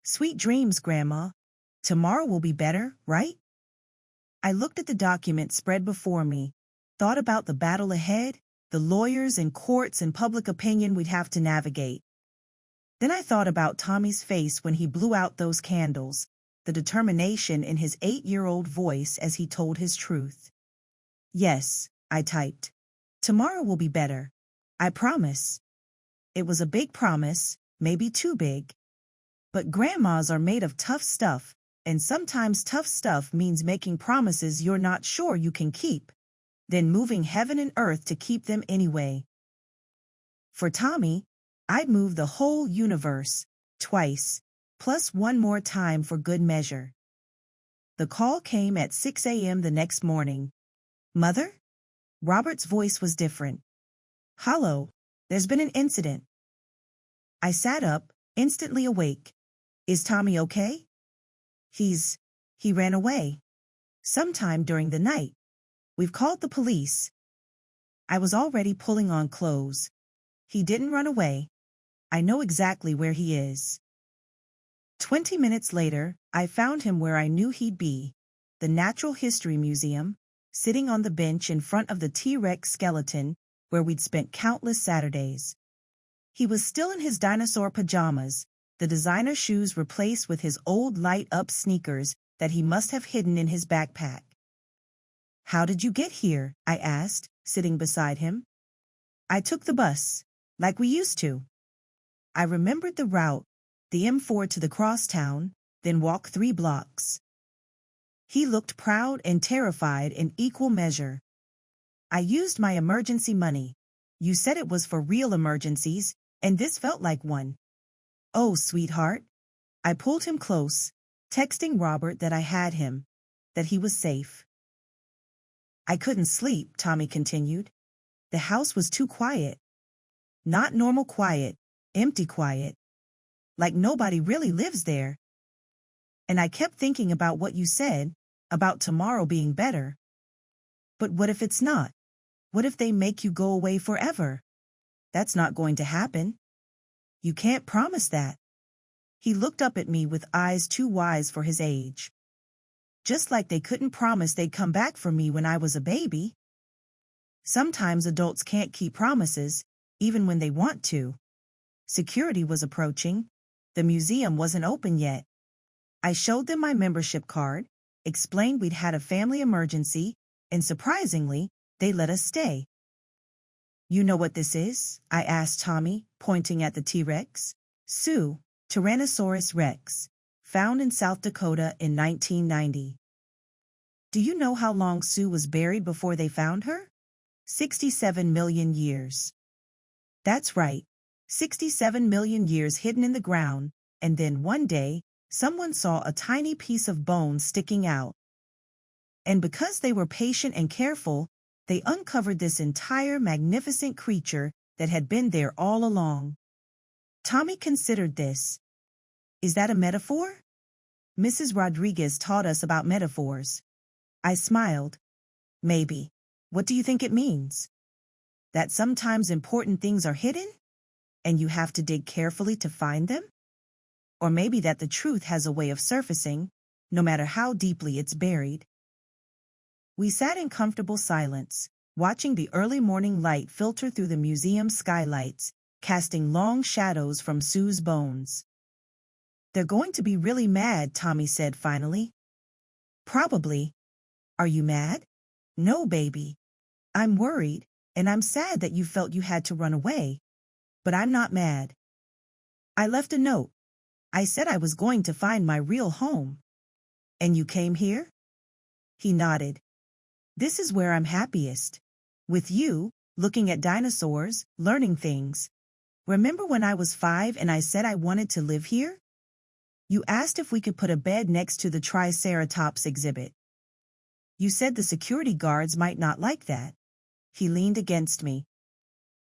Sweet dreams, Grandma. Tomorrow will be better, right? I looked at the document spread before me, thought about the battle ahead, the lawyers and courts and public opinion we'd have to navigate. Then I thought about Tommy's face when he blew out those candles, the determination in his 8-year-old voice as he told his truth. Yes, I typed. Tomorrow will be better. I promise. It was a big promise, maybe too big. But grandmas are made of tough stuff, and sometimes tough stuff means making promises you're not sure you can keep, then moving heaven and earth to keep them anyway. For Tommy, I'd move the whole universe, twice, plus one more time for good measure. The call came at 6 a.m. the next morning. Mother? Robert's voice was different. Hello, there's been an incident. I sat up, instantly awake. Is Tommy okay? He ran away. Sometime during the night. We've called the police. I was already pulling on clothes. He didn't run away. I know exactly where he is. 20 minutes later, I found him where I knew he'd be, the Natural History Museum, sitting on the bench in front of the T-Rex skeleton where we'd spent countless Saturdays. He was still in his dinosaur pajamas, the designer shoes replaced with his old light-up sneakers that he must have hidden in his backpack. How did you get here? I asked, sitting beside him. I took the bus, like we used to. I remembered the route, the M4 to the crosstown, then walked 3 blocks. He looked proud and terrified in equal measure. I used my emergency money. You said it was for real emergencies, and this felt like one. Oh, sweetheart. I pulled him close, texting Robert that I had him, that he was safe. I couldn't sleep, Tommy continued. The house was too quiet. Not normal quiet, empty quiet. Like nobody really lives there. And I kept thinking about what you said, about tomorrow being better. But what if it's not? What if they make you go away forever? That's not going to happen. You can't promise that. He looked up at me with eyes too wise for his age. Just like they couldn't promise they'd come back for me when I was a baby. Sometimes adults can't keep promises, even when they want to. Security was approaching. The museum wasn't open yet. I showed them my membership card, explained we'd had a family emergency, and surprisingly, they let us stay. You know what this is? I asked Tommy, pointing at the T-Rex. Sue, Tyrannosaurus rex, found in South Dakota in 1990. Do you know how long Sue was buried before they found her? 67 million years. That's right, 67 million years hidden in the ground, and then one day, someone saw a tiny piece of bone sticking out. And because they were patient and careful, they uncovered this entire magnificent creature that had been there all along. Tommy considered this. Is that a metaphor? Mrs. Rodriguez taught us about metaphors. I smiled. Maybe. What do you think it means? That sometimes important things are hidden, and you have to dig carefully to find them? Or maybe that the truth has a way of surfacing, no matter how deeply it's buried. We sat in comfortable silence, watching the early morning light filter through the museum skylights, casting long shadows from Sue's bones. They're going to be really mad, Tommy said finally. Probably. Are you mad? No, baby. I'm worried, and I'm sad that you felt you had to run away. But I'm not mad. I left a note. I said I was going to find my real home. And you came here? He nodded. This is where I'm happiest. With you, looking at dinosaurs, learning things. Remember when I was 5 and I said I wanted to live here? You asked if we could put a bed next to the Triceratops exhibit. You said the security guards might not like that. He leaned against me.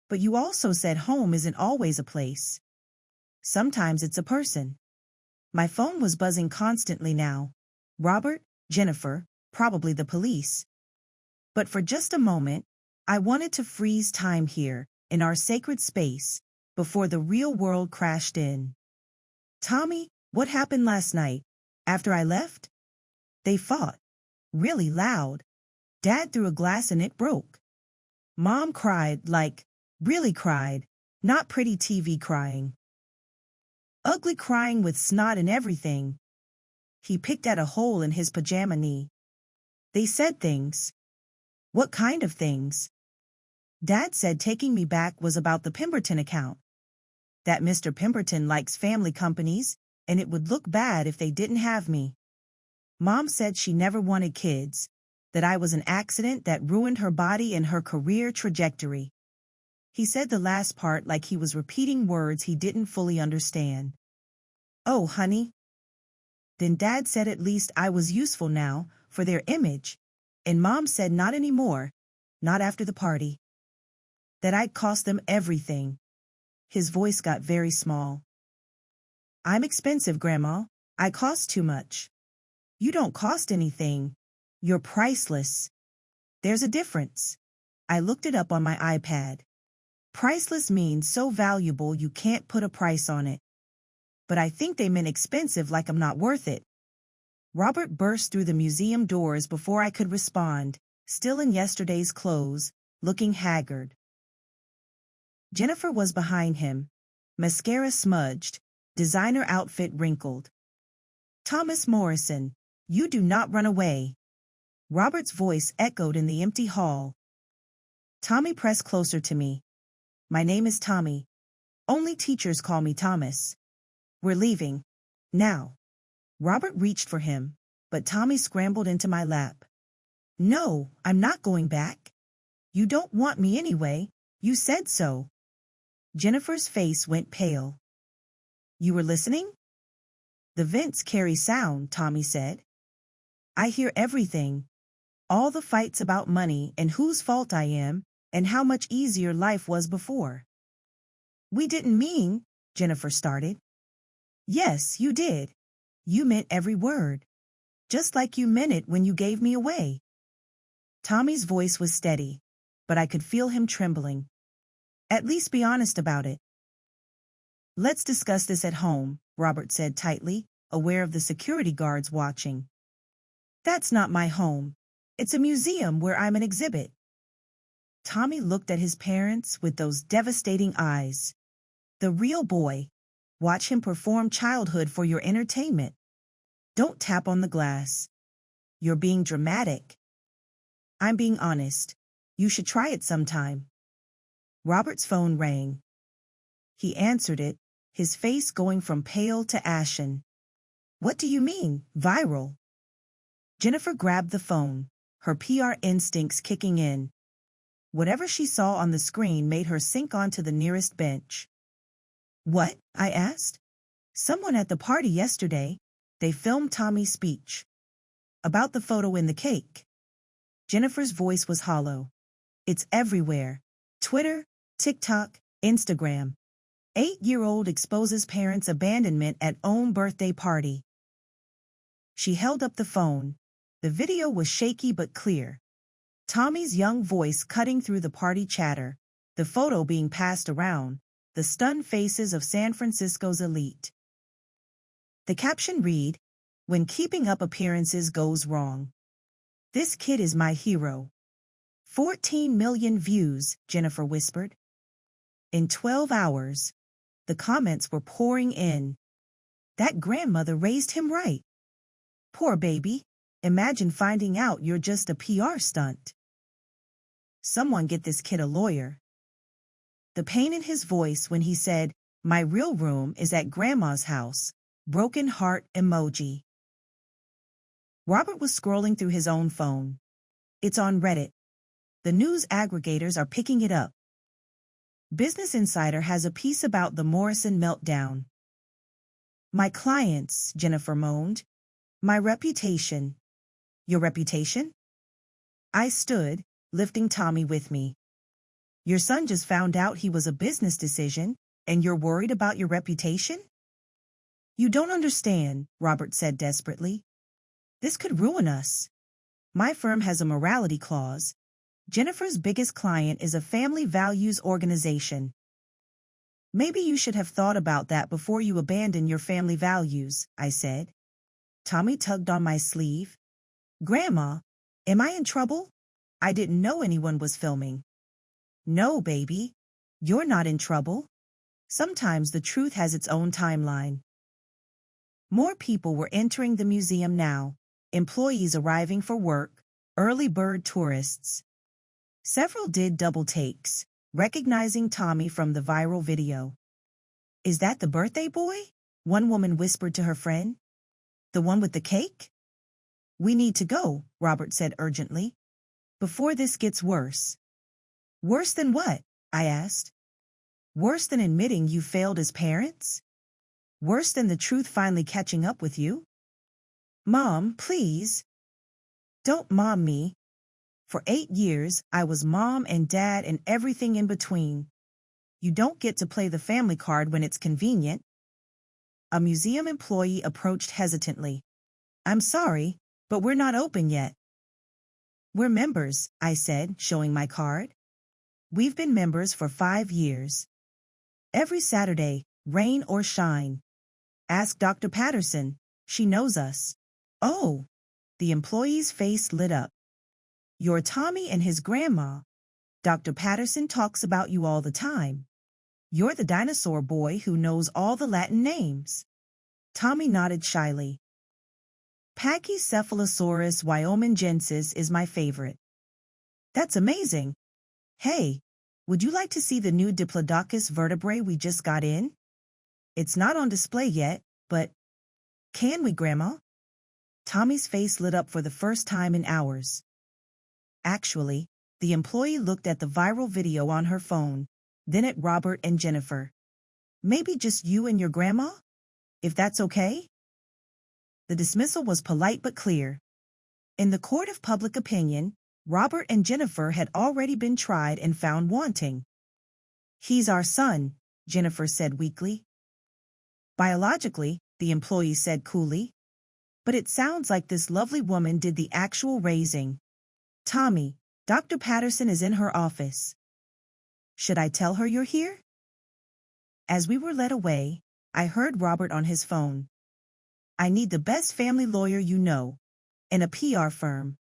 But you also said home isn't always a place. Sometimes it's a person. My phone was buzzing constantly now. Robert, Jennifer, probably the police. But for just a moment, I wanted to freeze time here, in our sacred space, before the real world crashed in. Tommy, what happened last night? After I left? They fought. Really loud. Dad threw a glass and it broke. Mom cried, really cried, not pretty TV crying. Ugly crying with snot and everything. He picked at a hole in his pajama knee. They said things. What kind of things? Dad said taking me back was about the Pemberton account. That Mr. Pemberton likes family companies, and it would look bad if they didn't have me. Mom said she never wanted kids, that I was an accident that ruined her body and her career trajectory. He said the last part like he was repeating words he didn't fully understand. Oh, honey. Then Dad said at least I was useful now, for their image, and Mom said not anymore, not after the party. That I'd cost them everything. His voice got very small. I'm expensive, Grandma. I cost too much. You don't cost anything. You're priceless. There's a difference. I looked it up on my iPad. Priceless means so valuable you can't put a price on it. But I think they meant expensive like I'm not worth it. Robert burst through the museum doors before I could respond, still in yesterday's clothes, looking haggard. Jennifer was behind him, mascara smudged, designer outfit wrinkled. Thomas Morrison, you do not run away. Robert's voice echoed in the empty hall. Tommy pressed closer to me. My name is Tommy. Only teachers call me Thomas. We're leaving. Now. Robert reached for him, but Tommy scrambled into my lap. No, I'm not going back. You don't want me anyway. You said so. Jennifer's face went pale. You were listening? The vents carry sound, Tommy said. I hear everything. All the fights about money and whose fault I am, and how much easier life was before. We didn't mean, Jennifer started. Yes, you did. You meant every word. Just like you meant it when you gave me away. Tommy's voice was steady, but I could feel him trembling. At least be honest about it. Let's discuss this at home, Robert said tightly, aware of the security guards watching. That's not my home. It's a museum where I'm an exhibit. Tommy looked at his parents with those devastating eyes. The real boy. Watch him perform childhood for your entertainment. Don't tap on the glass. You're being dramatic. I'm being honest. You should try it sometime. Robert's phone rang. He answered it, his face going from pale to ashen. What do you mean, viral? Jennifer grabbed the phone, her PR instincts kicking in. Whatever she saw on the screen made her sink onto the nearest bench. What? I asked. Someone at the party yesterday. They filmed Tommy's speech. About the photo in the cake. Jennifer's voice was hollow. It's everywhere. Twitter, TikTok, Instagram. 8-year-old exposes parents' abandonment at own birthday party. She held up the phone. The video was shaky but clear. Tommy's young voice cutting through the party chatter, the photo being passed around, the stunned faces of San Francisco's elite. The caption read, When keeping up appearances goes wrong. This kid is my hero. 14 million views, Jennifer whispered. In 12 hours, the comments were pouring in. That grandmother raised him right. Poor baby. Imagine finding out you're just a PR stunt. Someone get this kid a lawyer. The pain in his voice when he said, My real room is at Grandma's house. Broken heart emoji. Robert was scrolling through his own phone. It's on Reddit. The news aggregators are picking it up. Business Insider has a piece about the Morrison meltdown. My clients, Jennifer moaned. My reputation. Your reputation? I stood, lifting Tommy with me. Your son just found out he was a business decision, and you're worried about your reputation? You don't understand, Robert said desperately. This could ruin us. My firm has a morality clause, Jennifer's biggest client is a family values organization. Maybe you should have thought about that before you abandon your family values, I said. Tommy tugged on my sleeve. Grandma, am I in trouble? I didn't know anyone was filming. No, baby. You're not in trouble. Sometimes the truth has its own timeline. More people were entering the museum now, employees arriving for work, early bird tourists. Several did double takes, recognizing Tommy from the viral video. Is that the birthday boy? One woman whispered to her friend. The one with the cake? We need to go, Robert said urgently. Before this gets worse. Worse than what? I asked. Worse than admitting you failed as parents? Worse than the truth finally catching up with you? Mom, please. Don't mom me. For 8 years, I was mom and dad and everything in between. You don't get to play the family card when it's convenient. A museum employee approached hesitantly. I'm sorry, but we're not open yet. We're members, I said, showing my card. We've been members for 5 years. Every Saturday, rain or shine. Ask Dr. Patterson. She knows us. Oh, the employee's face lit up. You're Tommy and his grandma. Dr. Patterson talks about you all the time. You're the dinosaur boy who knows all the Latin names. Tommy nodded shyly. Pachycephalosaurus wyomingensis is my favorite. That's amazing. Hey, would you like to see the new Diplodocus vertebrae we just got in? It's not on display yet, but can we, Grandma? Tommy's face lit up for the first time in hours. Actually, the employee looked at the viral video on her phone, then at Robert and Jennifer. Maybe just you and your grandma? If that's okay? The dismissal was polite but clear. In the court of public opinion, Robert and Jennifer had already been tried and found wanting. He's our son, Jennifer said weakly. Biologically, the employee said coolly. But it sounds like this lovely woman did the actual raising. Tommy, Dr. Patterson is in her office. Should I tell her you're here? As we were led away, I heard Robert on his phone. I need the best family lawyer you know, and a PR firm.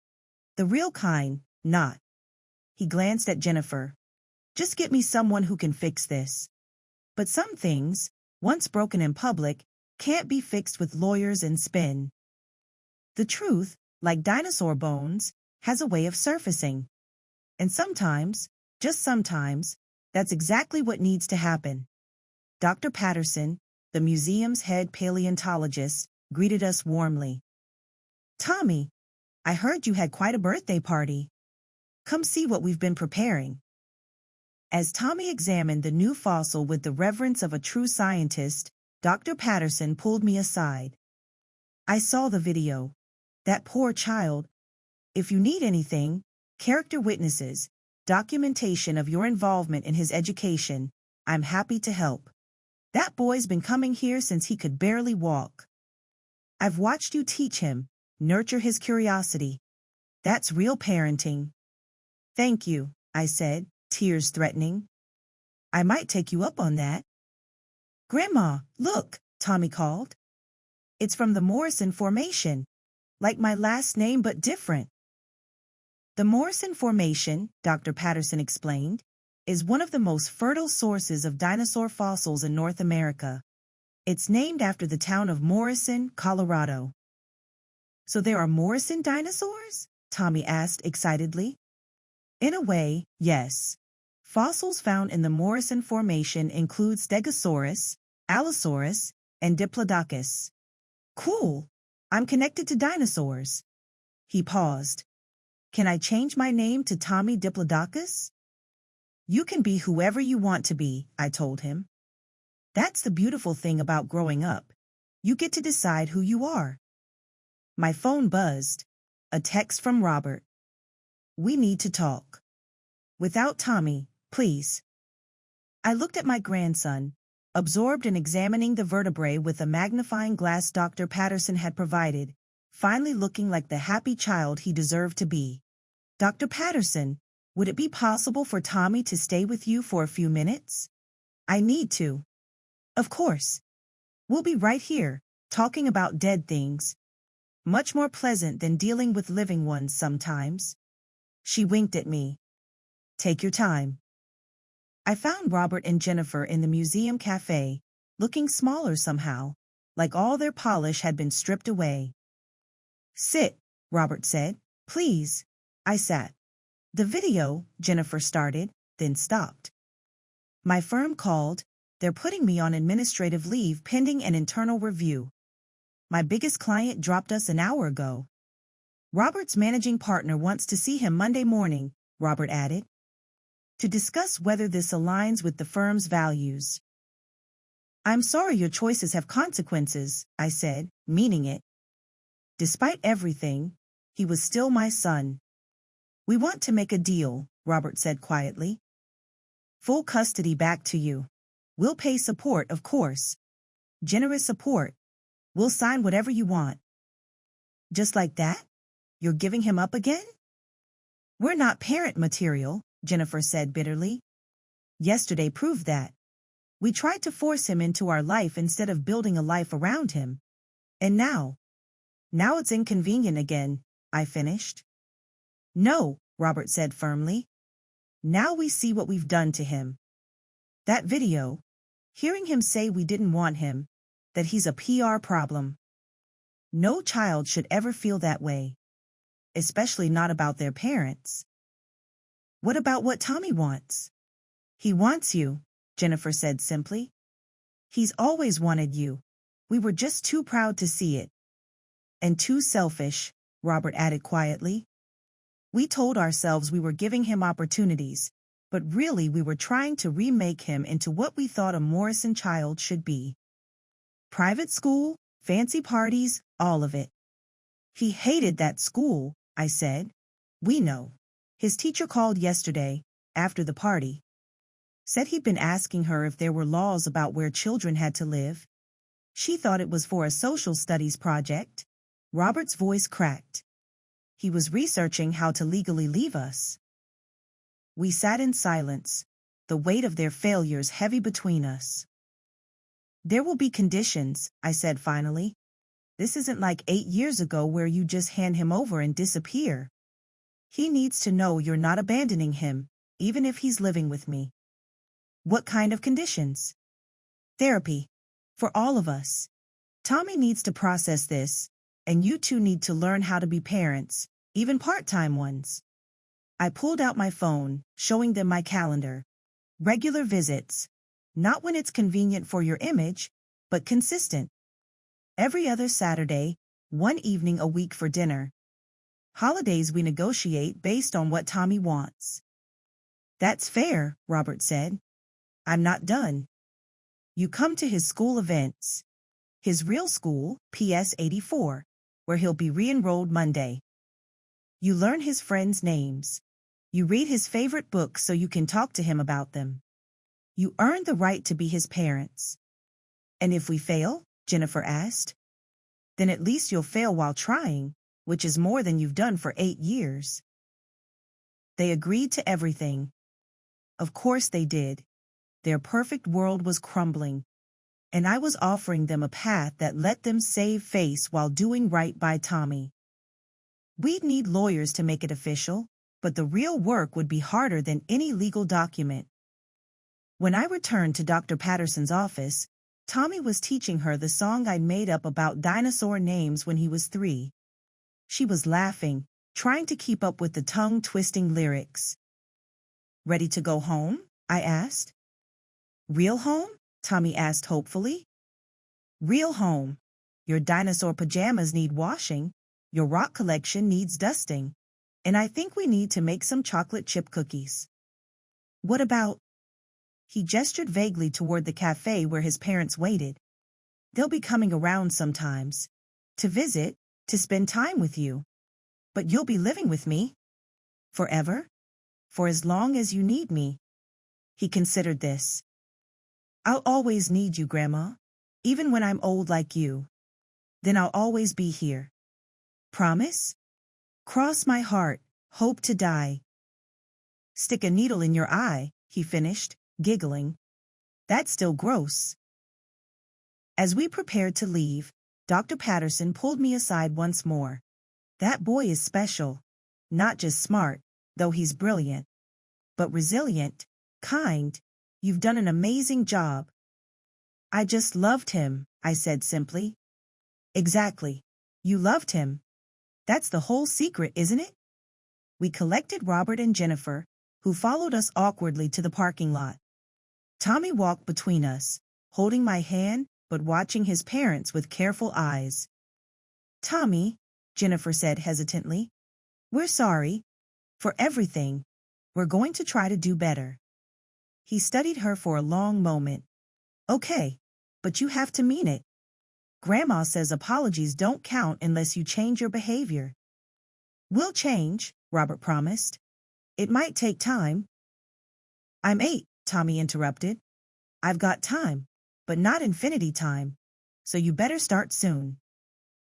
The real kind, not. He glanced at Jennifer. Just get me someone who can fix this. But some things, once broken in public, can't be fixed with lawyers and spin. The truth, like dinosaur bones, has a way of surfacing. And sometimes, just sometimes, that's exactly what needs to happen. Dr. Patterson, the museum's head paleontologist, greeted us warmly. Tommy, I heard you had quite a birthday party. Come see what we've been preparing. As Tommy examined the new fossil with the reverence of a true scientist, Dr. Patterson pulled me aside. I saw the video. That poor child. If you need anything, character witnesses, documentation of your involvement in his education, I'm happy to help. That boy's been coming here since he could barely walk. I've watched you teach him, nurture his curiosity. That's real parenting. Thank you, I said, tears threatening. I might take you up on that. Grandma, look, Tommy called. It's from the Morrison Formation, like my last name but different. The Morrison Formation, Dr. Patterson explained, is one of the most fertile sources of dinosaur fossils in North America. It's named after the town of Morrison, Colorado. So there are Morrison dinosaurs? Tommy asked excitedly. In a way, yes. Fossils found in the Morrison Formation include Stegosaurus, Allosaurus, and Diplodocus. Cool. I'm connected to dinosaurs. He paused. Can I change my name to Tommy Diplodocus? You can be whoever you want to be, I told him. That's the beautiful thing about growing up. You get to decide who you are. My phone buzzed. A text from Robert. We need to talk. Without Tommy, please. I looked at my grandson, absorbed in examining the vertebrae with a magnifying glass Dr. Patterson had provided, finally looking like the happy child he deserved to be. Dr. Patterson, Would it be possible for Tommy to stay with you for a few minutes? I need to. Of course. We'll be right here, talking about dead things. Much more pleasant than dealing with living ones sometimes. She winked at me. Take your time. I found Robert and Jennifer in the museum cafe, looking smaller somehow, like all their polish had been stripped away. Sit, Robert said. Please. I sat. The video, Jennifer started, then stopped. My firm called. They're putting me on administrative leave pending an internal review. My biggest client dropped us an hour ago. Robert's managing partner wants to see him Monday morning, Robert added, to discuss whether this aligns with the firm's values. I'm sorry your choices have consequences, I said, meaning it. Despite everything, he was still my son. We want to make a deal, Robert said quietly. Full custody back to you. We'll pay support, of course. Generous support. We'll sign whatever you want. Just like that? You're giving him up again? We're not parent material, Jennifer said bitterly. Yesterday proved that. We tried to force him into our life instead of building a life around him. And now it's inconvenient again, I finished. No, Robert said firmly. Now we see what we've done to him. That video, hearing him say we didn't want him, that he's a PR problem. No child should ever feel that way, especially not about their parents. What about what Tommy wants? He wants you, Jennifer said simply. He's always wanted you. We were just too proud to see it. And too selfish, Robert added quietly. We told ourselves we were giving him opportunities, but really we were trying to remake him into what we thought a Morrison child should be. Private school, fancy parties, all of it. He hated that school, I said. We know. His teacher called yesterday, after the party. Said he'd been asking her if there were laws about where children had to live. She thought it was for a social studies project. Robert's voice cracked. He was researching how to legally leave us. We sat in silence, the weight of their failures heavy between us. There will be conditions, I said finally. This isn't like 8 years ago where you just hand him over and disappear. He needs to know you're not abandoning him, even if he's living with me. What kind of conditions? Therapy. For all of us. Tommy needs to process this, and you two need to learn how to be parents, even part-time ones. I pulled out my phone, showing them my calendar. Regular visits. Not when it's convenient for your image, but consistent. Every other Saturday, one evening a week for dinner. Holidays we negotiate based on what Tommy wants. That's fair, Robert said. I'm not done. You come to his school events. His real school, PS 84, where he'll be re-enrolled Monday. You learn his friends' names. You read his favorite books so you can talk to him about them. You earn the right to be his parents. And if we fail, Jennifer asked, then at least you'll fail while trying, which is more than you've done for 8 years. They agreed to everything. Of course they did. Their perfect world was crumbling, and I was offering them a path that let them save face while doing right by Tommy. We'd need lawyers to make it official, but the real work would be harder than any legal document. When I returned to Dr. Patterson's office, Tommy was teaching her the song I'd made up about dinosaur names when he was 3. She was laughing, trying to keep up with the tongue-twisting lyrics. Ready to go home? I asked. Real home? Tommy asked hopefully. Real home. Your dinosaur pajamas need washing, your rock collection needs dusting, and I think we need to make some chocolate chip cookies. What about? He gestured vaguely toward the cafe where his parents waited. They'll be coming around sometimes. To visit, to spend time with you. But you'll be living with me. Forever? For as long as you need me. He considered this. I'll always need you, Grandma. Even when I'm old like you. Then I'll always be here. Promise? Cross my heart, hope to die. Stick a needle in your eye, he finished, giggling. That's still gross. As we prepared to leave, Dr. Patterson pulled me aside once more. That boy is special. Not just smart, though he's brilliant, but resilient, kind. You've done an amazing job. I just loved him, I said simply. Exactly. You loved him. That's the whole secret, isn't it? We collected Robert and Jennifer, who followed us awkwardly to the parking lot. Tommy walked between us, holding my hand but watching his parents with careful eyes. Tommy, Jennifer said hesitantly, we're sorry. For everything. We're going to try to do better. He studied her for a long moment. Okay, but you have to mean it. Grandma says apologies don't count unless you change your behavior. We'll change, Robert promised. It might take time. I'm 8, Tommy interrupted. I've got time, but not infinity time, so you better start soon.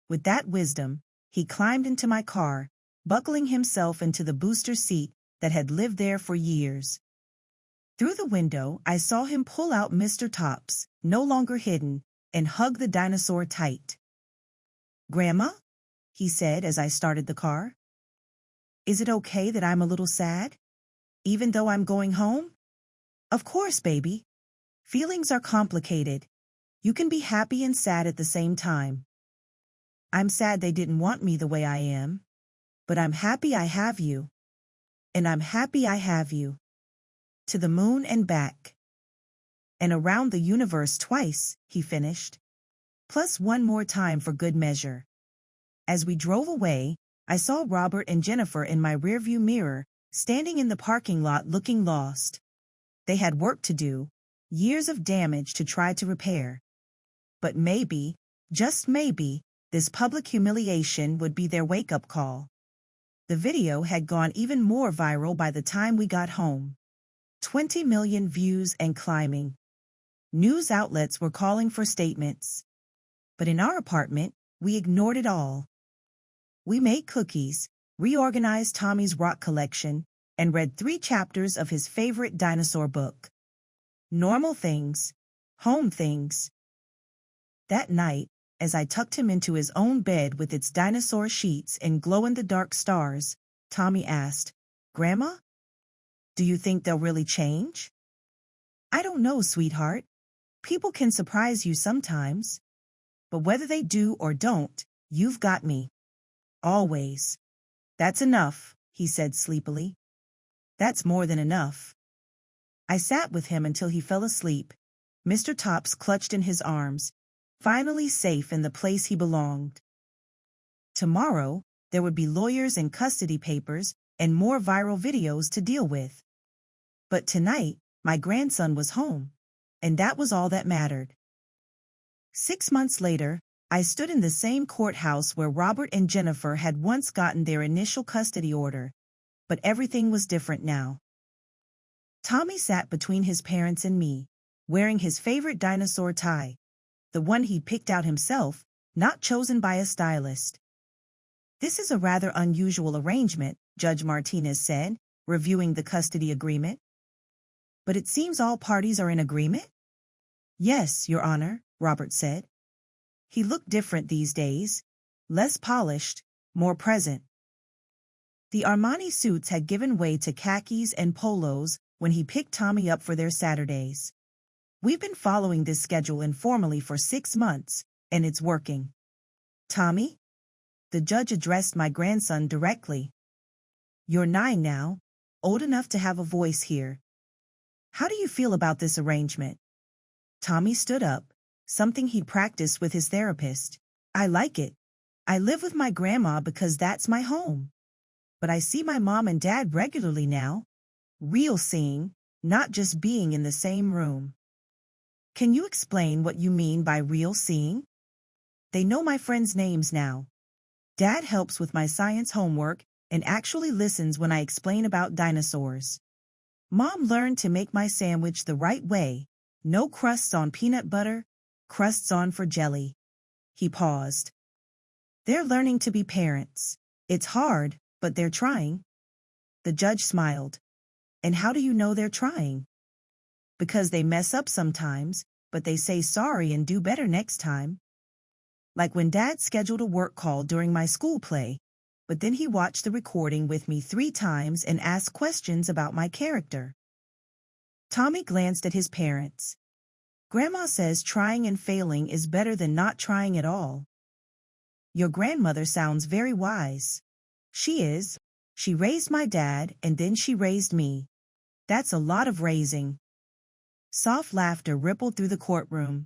With that wisdom, he climbed into my car, buckling himself into the booster seat that had lived there for years. Through the window, I saw him pull out Mr. Tops, no longer hidden, and hug the dinosaur tight. Grandma? He said as I started the car. Is it okay that I'm a little sad? Even though I'm going home? Of course, baby. Feelings are complicated. You can be happy and sad at the same time. I'm sad they didn't want me the way I am. But I'm happy I have you. And I'm happy I have you. To the moon and back. And around the universe twice, he finished. Plus one more time for good measure. As we drove away, I saw Robert and Jennifer in my rearview mirror, standing in the parking lot looking lost. They had work to do, years of damage to try to repair. But maybe, just maybe, this public humiliation would be their wake-up call. The video had gone even more viral by the time we got home. 20 million views and climbing. News outlets were calling for statements. But in our apartment, we ignored it all. We made cookies, reorganized Tommy's rock collection, and read 3 chapters of his favorite dinosaur book. Normal things. Home things. That night, as I tucked him into his own bed with its dinosaur sheets and glow-in-the-dark stars, Tommy asked, Grandma? Do you think they'll really change? I don't know, sweetheart. People can surprise you sometimes. But whether they do or don't, you've got me. Always. That's enough, he said sleepily. That's more than enough. I sat with him until he fell asleep, Mr. Tops clutched in his arms, finally safe in the place he belonged. Tomorrow, there would be lawyers and custody papers and more viral videos to deal with. But tonight, my grandson was home, and that was all that mattered. 6 months later, I stood in the same courthouse where Robert and Jennifer had once gotten their initial custody order, but everything was different now. Tommy sat between his parents and me, wearing his favorite dinosaur tie, the one he picked out himself, not chosen by a stylist. This is a rather unusual arrangement, Judge Martinez said, reviewing the custody agreement. But it seems all parties are in agreement? Yes, Your Honor, Robert said. He looked different these days, less polished, more present. The Armani suits had given way to khakis and polos when he picked Tommy up for their Saturdays. We've been following this schedule informally for 6 months, and it's working. Tommy? The judge addressed my grandson directly. You're 9 now, old enough to have a voice here. How do you feel about this arrangement? Tommy stood up, something he'd practiced with his therapist. I like it. I live with my grandma because that's my home. But I see my mom and dad regularly now. Real seeing, not just being in the same room. Can you explain what you mean by real seeing? They know my friends' names now. Dad helps with my science homework and actually listens when I explain about dinosaurs. Mom learned to make my sandwich the right way. No crusts on peanut butter, crusts on for jelly. He paused. They're learning to be parents. It's hard, but they're trying. The judge smiled. And how do you know they're trying? Because they mess up sometimes, but they say sorry and do better next time. Like when Dad scheduled a work call during my school play, but then he watched the recording with me 3 times and asked questions about my character. Tommy glanced at his parents. Grandma says trying and failing is better than not trying at all. Your grandmother sounds very wise. She is. She raised my dad and then she raised me. That's a lot of raising. Soft laughter rippled through the courtroom.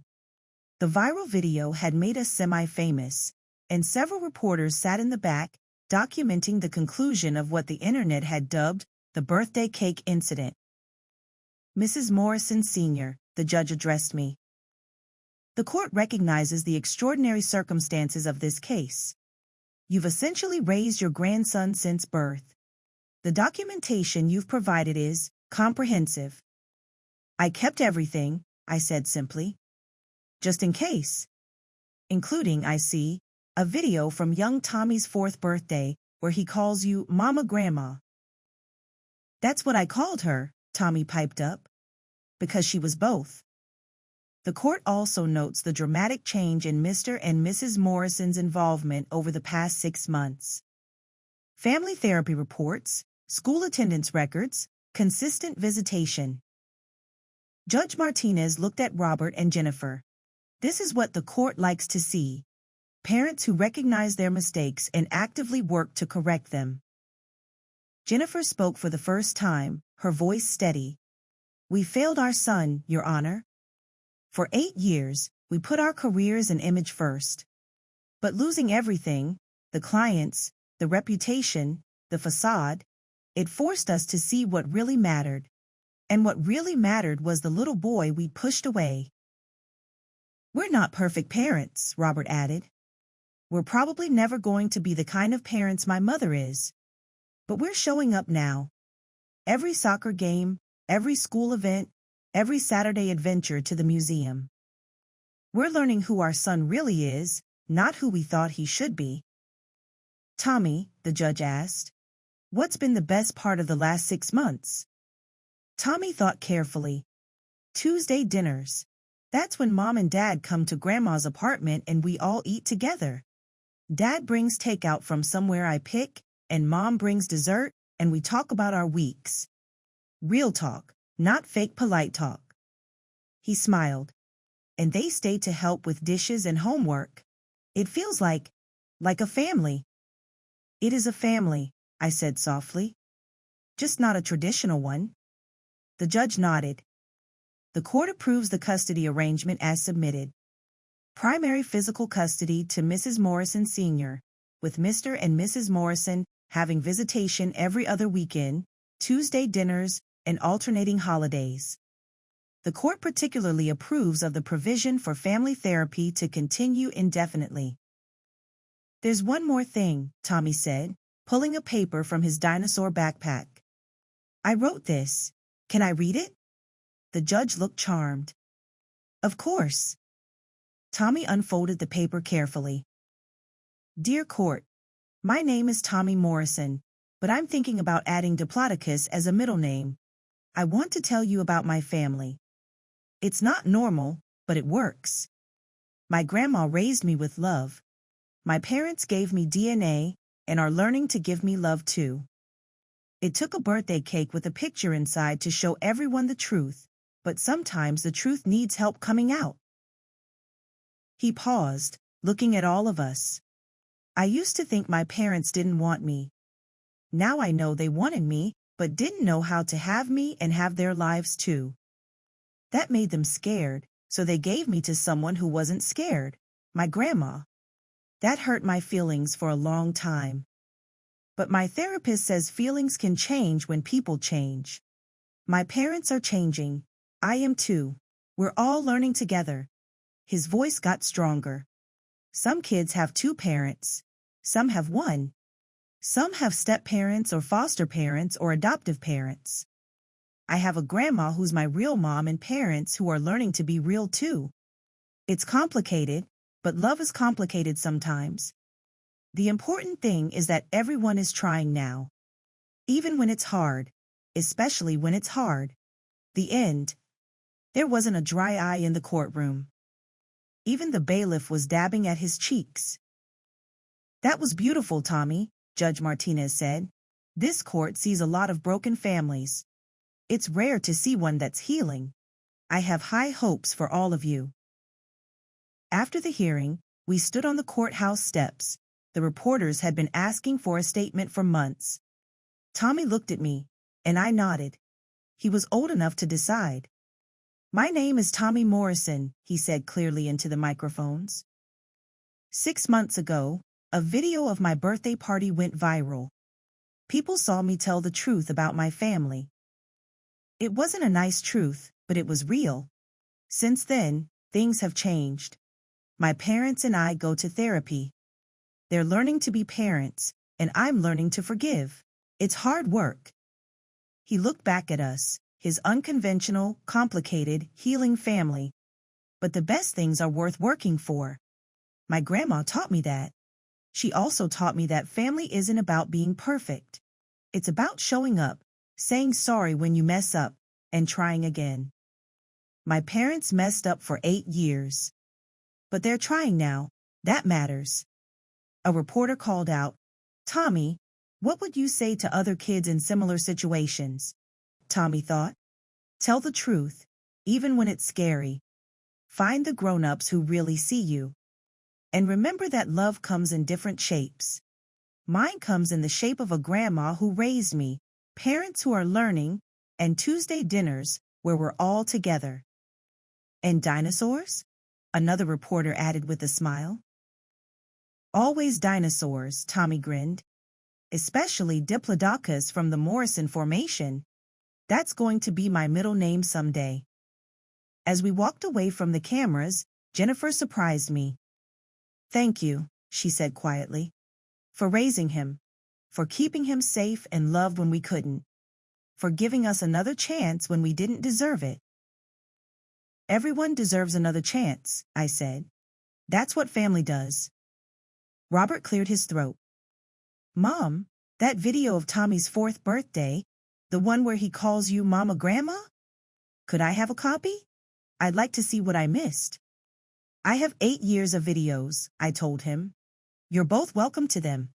The viral video had made us semi-famous, and several reporters sat in the back, documenting the conclusion of what the internet had dubbed the birthday cake incident. Mrs. Morrison Sr., the judge addressed me. The court recognizes the extraordinary circumstances of this case. You've essentially raised your grandson since birth. The documentation you've provided is comprehensive. I kept everything, I said simply. Just in case. Including, I see, a video from young Tommy's 4th birthday where he calls you Mama Grandma. That's what I called her, Tommy piped up. Because she was both. The court also notes the dramatic change in Mr. and Mrs. Morrison's involvement over the past 6 months. Family therapy reports, school attendance records, consistent visitation. Judge Martinez looked at Robert and Jennifer. This is what the court likes to see. Parents who recognize their mistakes and actively work to correct them. Jennifer spoke for the first time, her voice steady. We failed our son, Your Honor. For 8 years, we put our careers and image first. But losing everything, the clients, the reputation, the facade, it forced us to see what really mattered. And what really mattered was the little boy we pushed away. We're not perfect parents, Robert added. We're probably never going to be the kind of parents my mother is. But we're showing up now. Every soccer game, every school event, every Saturday adventure to the museum. We're learning who our son really is, not who we thought he should be. Tommy, the judge asked, what's been the best part of the last 6 months? Tommy thought carefully. Tuesday dinners. That's when Mom and Dad come to Grandma's apartment and we all eat together. Dad brings takeout from somewhere I pick, and Mom brings dessert, and we talk about our weeks. Real talk, not fake polite talk. He smiled. And they stay to help with dishes and homework. It feels like a family. It is a family, I said softly. Just not a traditional one. The judge nodded. The court approves the custody arrangement as submitted. Primary physical custody to Mrs. Morrison Sr., with Mr. and Mrs. Morrison having visitation every other weekend, Tuesday dinners, and alternating holidays. The court particularly approves of the provision for family therapy to continue indefinitely. There's one more thing, Tommy said, pulling a paper from his dinosaur backpack. I wrote this. Can I read it? The judge looked charmed. Of course. Tommy unfolded the paper carefully. Dear Court, my name is Tommy Morrison, but I'm thinking about adding Diplodocus as a middle name. I want to tell you about my family. It's not normal, but it works. My grandma raised me with love. My parents gave me DNA and are learning to give me love too. It took a birthday cake with a picture inside to show everyone the truth, but sometimes the truth needs help coming out. He paused, looking at all of us. I used to think my parents didn't want me. Now I know they wanted me, but didn't know how to have me and have their lives too. That made them scared, so they gave me to someone who wasn't scared, my grandma. That hurt my feelings for a long time. But my therapist says feelings can change when people change. My parents are changing. I am too. We're all learning together. His voice got stronger. Some kids have 2 parents. Some have 1. Some have step-parents or foster parents or adoptive parents. I have a grandma who's my real mom and parents who are learning to be real too. It's complicated, but love is complicated sometimes. The important thing is that everyone is trying now. Even when it's hard, especially when it's hard. The end. There wasn't a dry eye in the courtroom. Even the bailiff was dabbing at his cheeks. "That was beautiful, Tommy," Judge Martinez said. "This court sees a lot of broken families. It's rare to see one that's healing. I have high hopes for all of you." After the hearing, we stood on the courthouse steps. The reporters had been asking for a statement for months. Tommy looked at me, and I nodded. He was old enough to decide. "My name is Tommy Morrison," he said clearly into the microphones. 6 months ago, a video of my birthday party went viral. People saw me tell the truth about my family. It wasn't a nice truth, but it was real. Since then, things have changed. My parents and I go to therapy. They're learning to be parents, and I'm learning to forgive. It's hard work. He looked back at us, his unconventional, complicated, healing family. But the best things are worth working for. My grandma taught me that. She also taught me that family isn't about being perfect. It's about showing up, saying sorry when you mess up, and trying again. My parents messed up for 8 years. But they're trying now. That matters. A reporter called out, "Tommy, what would you say to other kids in similar situations?" Tommy thought. "Tell the truth, even when it's scary. Find the grown-ups who really see you. And remember that love comes in different shapes. Mine comes in the shape of a grandma who raised me, parents who are learning, and Tuesday dinners where we're all together." "And dinosaurs?" another reporter added with a smile. "Always dinosaurs," Tommy grinned. "Especially Diplodocus from the Morrison Formation. That's going to be my middle name someday." As we walked away from the cameras, Jennifer surprised me. "Thank you," she said quietly. "For raising him. For keeping him safe and loved when we couldn't. For giving us another chance when we didn't deserve it." "Everyone deserves another chance," I said. "That's what family does." Robert cleared his throat. "Mom, that video of Tommy's 4th birthday, the one where he calls you Mama Grandma? Could I have a copy? I'd like to see what I missed." "I have 8 years of videos," I told him. "You're both welcome to them.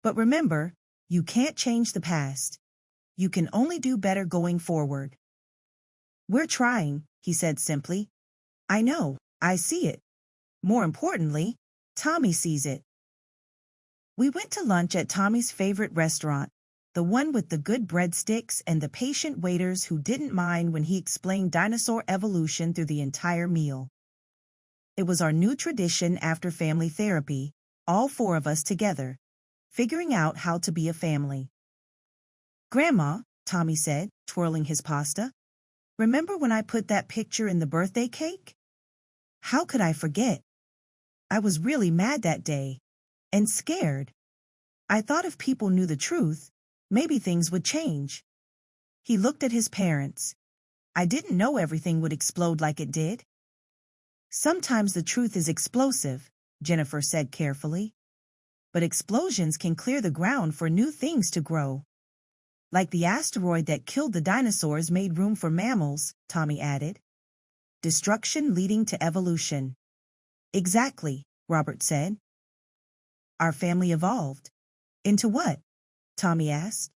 But remember, you can't change the past. You can only do better going forward." "We're trying," he said simply. "I know, I see it. More importantly, Tommy sees it." We went to lunch at Tommy's favorite restaurant, the one with the good breadsticks and the patient waiters who didn't mind when he explained dinosaur evolution through the entire meal. It was our new tradition after family therapy, all 4 of us together, figuring out how to be a family. "Grandma," Tommy said, twirling his pasta, "remember when I put that picture in the birthday cake? How could I forget? I was really mad that day. And scared. I thought if people knew the truth, maybe things would change." He looked at his parents. "I didn't know everything would explode like it did." "Sometimes the truth is explosive," Jennifer said carefully. "But explosions can clear the ground for new things to grow. Like the asteroid that killed the dinosaurs made room for mammals," Tommy added. "Destruction leading to evolution." "Exactly," Robert said. "Our family evolved." "Into what?" Tommy asked.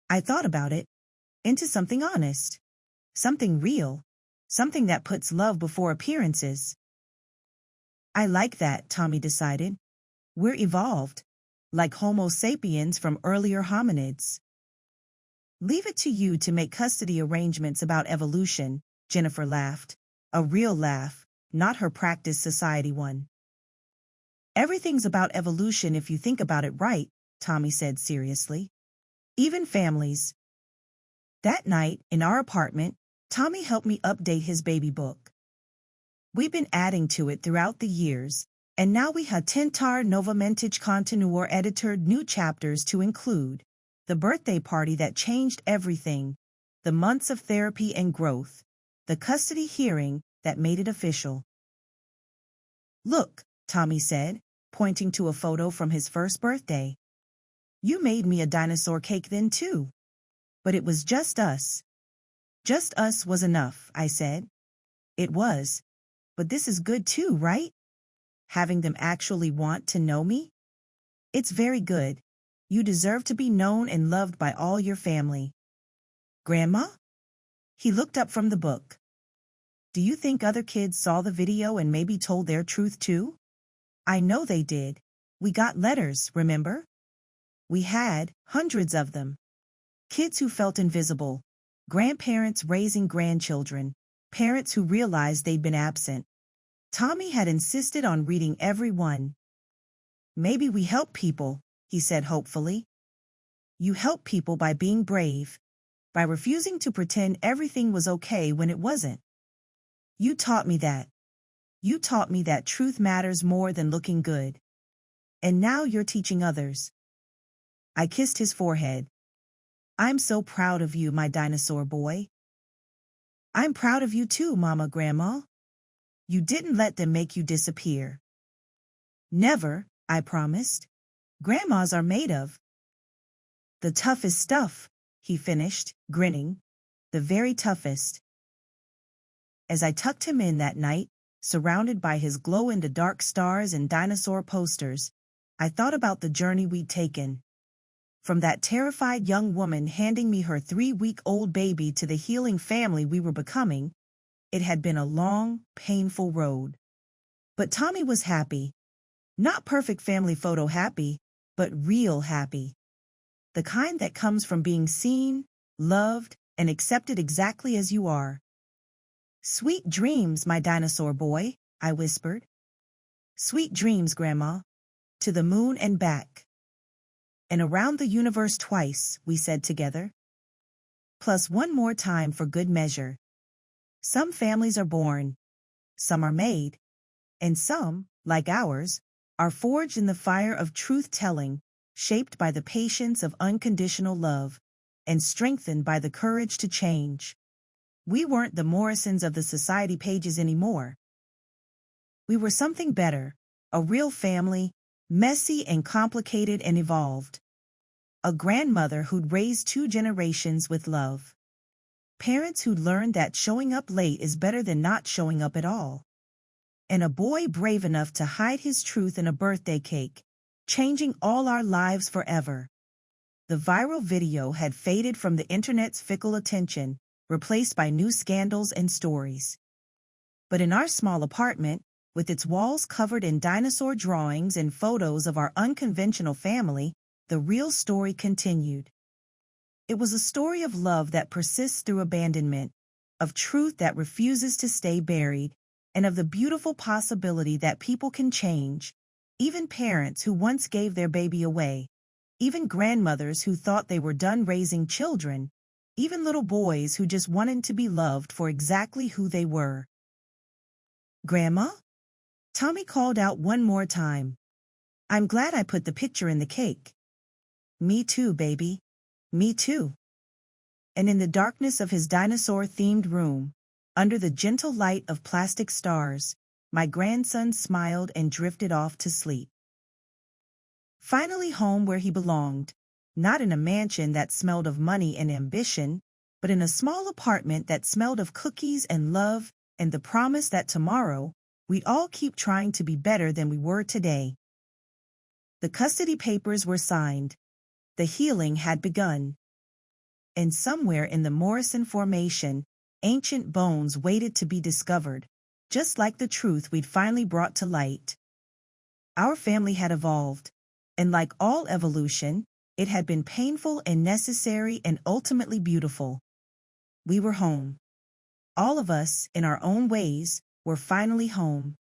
I thought about it. Into something honest. Something real. Something that puts love before appearances. "I like that," Tommy decided. "We're evolved. Like Homo sapiens from earlier hominids." "Leave it to you to make custody arrangements about evolution," Jennifer laughed. A real laugh, not her practice society one. "Everything's about evolution if you think about it right," Tommy said seriously. "Even families." That night, in our apartment, Tommy helped me update his baby book. We've been adding to it throughout the years, and now we have tentar novamente continuar edited new chapters to include the birthday party that changed everything, the months of therapy and growth, the custody hearing that made it official. "Look," Tommy said, pointing to a photo from his first birthday. "You made me a dinosaur cake then too. But it was just us. Just us was enough, I said. It was. But this is good too, right? Having them actually want to know me? It's very good. You deserve to be known and loved by all your family. Grandma? He looked up from the book. Do you think other kids saw the video and maybe told their truth too? I know they did. We got letters, remember? We had hundreds of them. Kids who felt invisible, grandparents raising grandchildren, parents who realized they'd been absent. Tommy had insisted on reading every one. Maybe we help people, he said hopefully. You help people by being brave, by refusing to pretend everything was okay when it wasn't. You taught me that. You taught me that truth matters more than looking good. And now you're teaching others. I kissed his forehead. I'm so proud of you, my dinosaur boy. I'm proud of you too, Mama, Grandma. You didn't let them make you disappear. Never, I promised. Grandmas are made of the toughest stuff, he finished, grinning. The very toughest. As I tucked him in that night, surrounded by his glow-in-the-dark stars and dinosaur posters, I thought about the journey we'd taken. From that terrified young woman handing me her 3-week-old baby to the healing family we were becoming, it had been a long, painful road. But Tommy was happy. Not perfect family photo happy, but real happy. The kind that comes from being seen, loved, and accepted exactly as you are. Sweet dreams, my dinosaur boy, I whispered. Sweet dreams, Grandma. To the moon and back. And around the universe twice, we said together. Plus one more time for good measure. Some families are born, some are made, and some, like ours, are forged in the fire of truth-telling, shaped by the patience of unconditional love, and strengthened by the courage to change. We weren't the Morrisons of the society pages anymore. We were something better, a real family, messy and complicated and evolved. A grandmother who'd raised 2 generations with love. Parents who'd learned that showing up late is better than not showing up at all. And a boy brave enough to hide his truth in a birthday cake, changing all our lives forever. The viral video had faded from the internet's fickle attention, replaced by new scandals and stories. But in our small apartment, with its walls covered in dinosaur drawings and photos of our unconventional family, the real story continued. It was a story of love that persists through abandonment, of truth that refuses to stay buried, and of the beautiful possibility that people can change, even parents who once gave their baby away, even grandmothers who thought they were done raising children, even little boys who just wanted to be loved for exactly who they were. Grandma? Tommy called out one more time. I'm glad I put the picture in the cake. Me too, baby. Me too. And in the darkness of his dinosaur-themed room, under the gentle light of plastic stars, my grandson smiled and drifted off to sleep. Finally home where he belonged, not in a mansion that smelled of money and ambition, but in a small apartment that smelled of cookies and love and the promise that tomorrow, we'd all keep trying to be better than we were today. The custody papers were signed. The healing had begun. And somewhere in the Morrison formation, ancient bones waited to be discovered, just like the truth we'd finally brought to light. Our family had evolved, and like all evolution, it had been painful and necessary and ultimately beautiful. We were home. All of us, in our own ways, were finally home.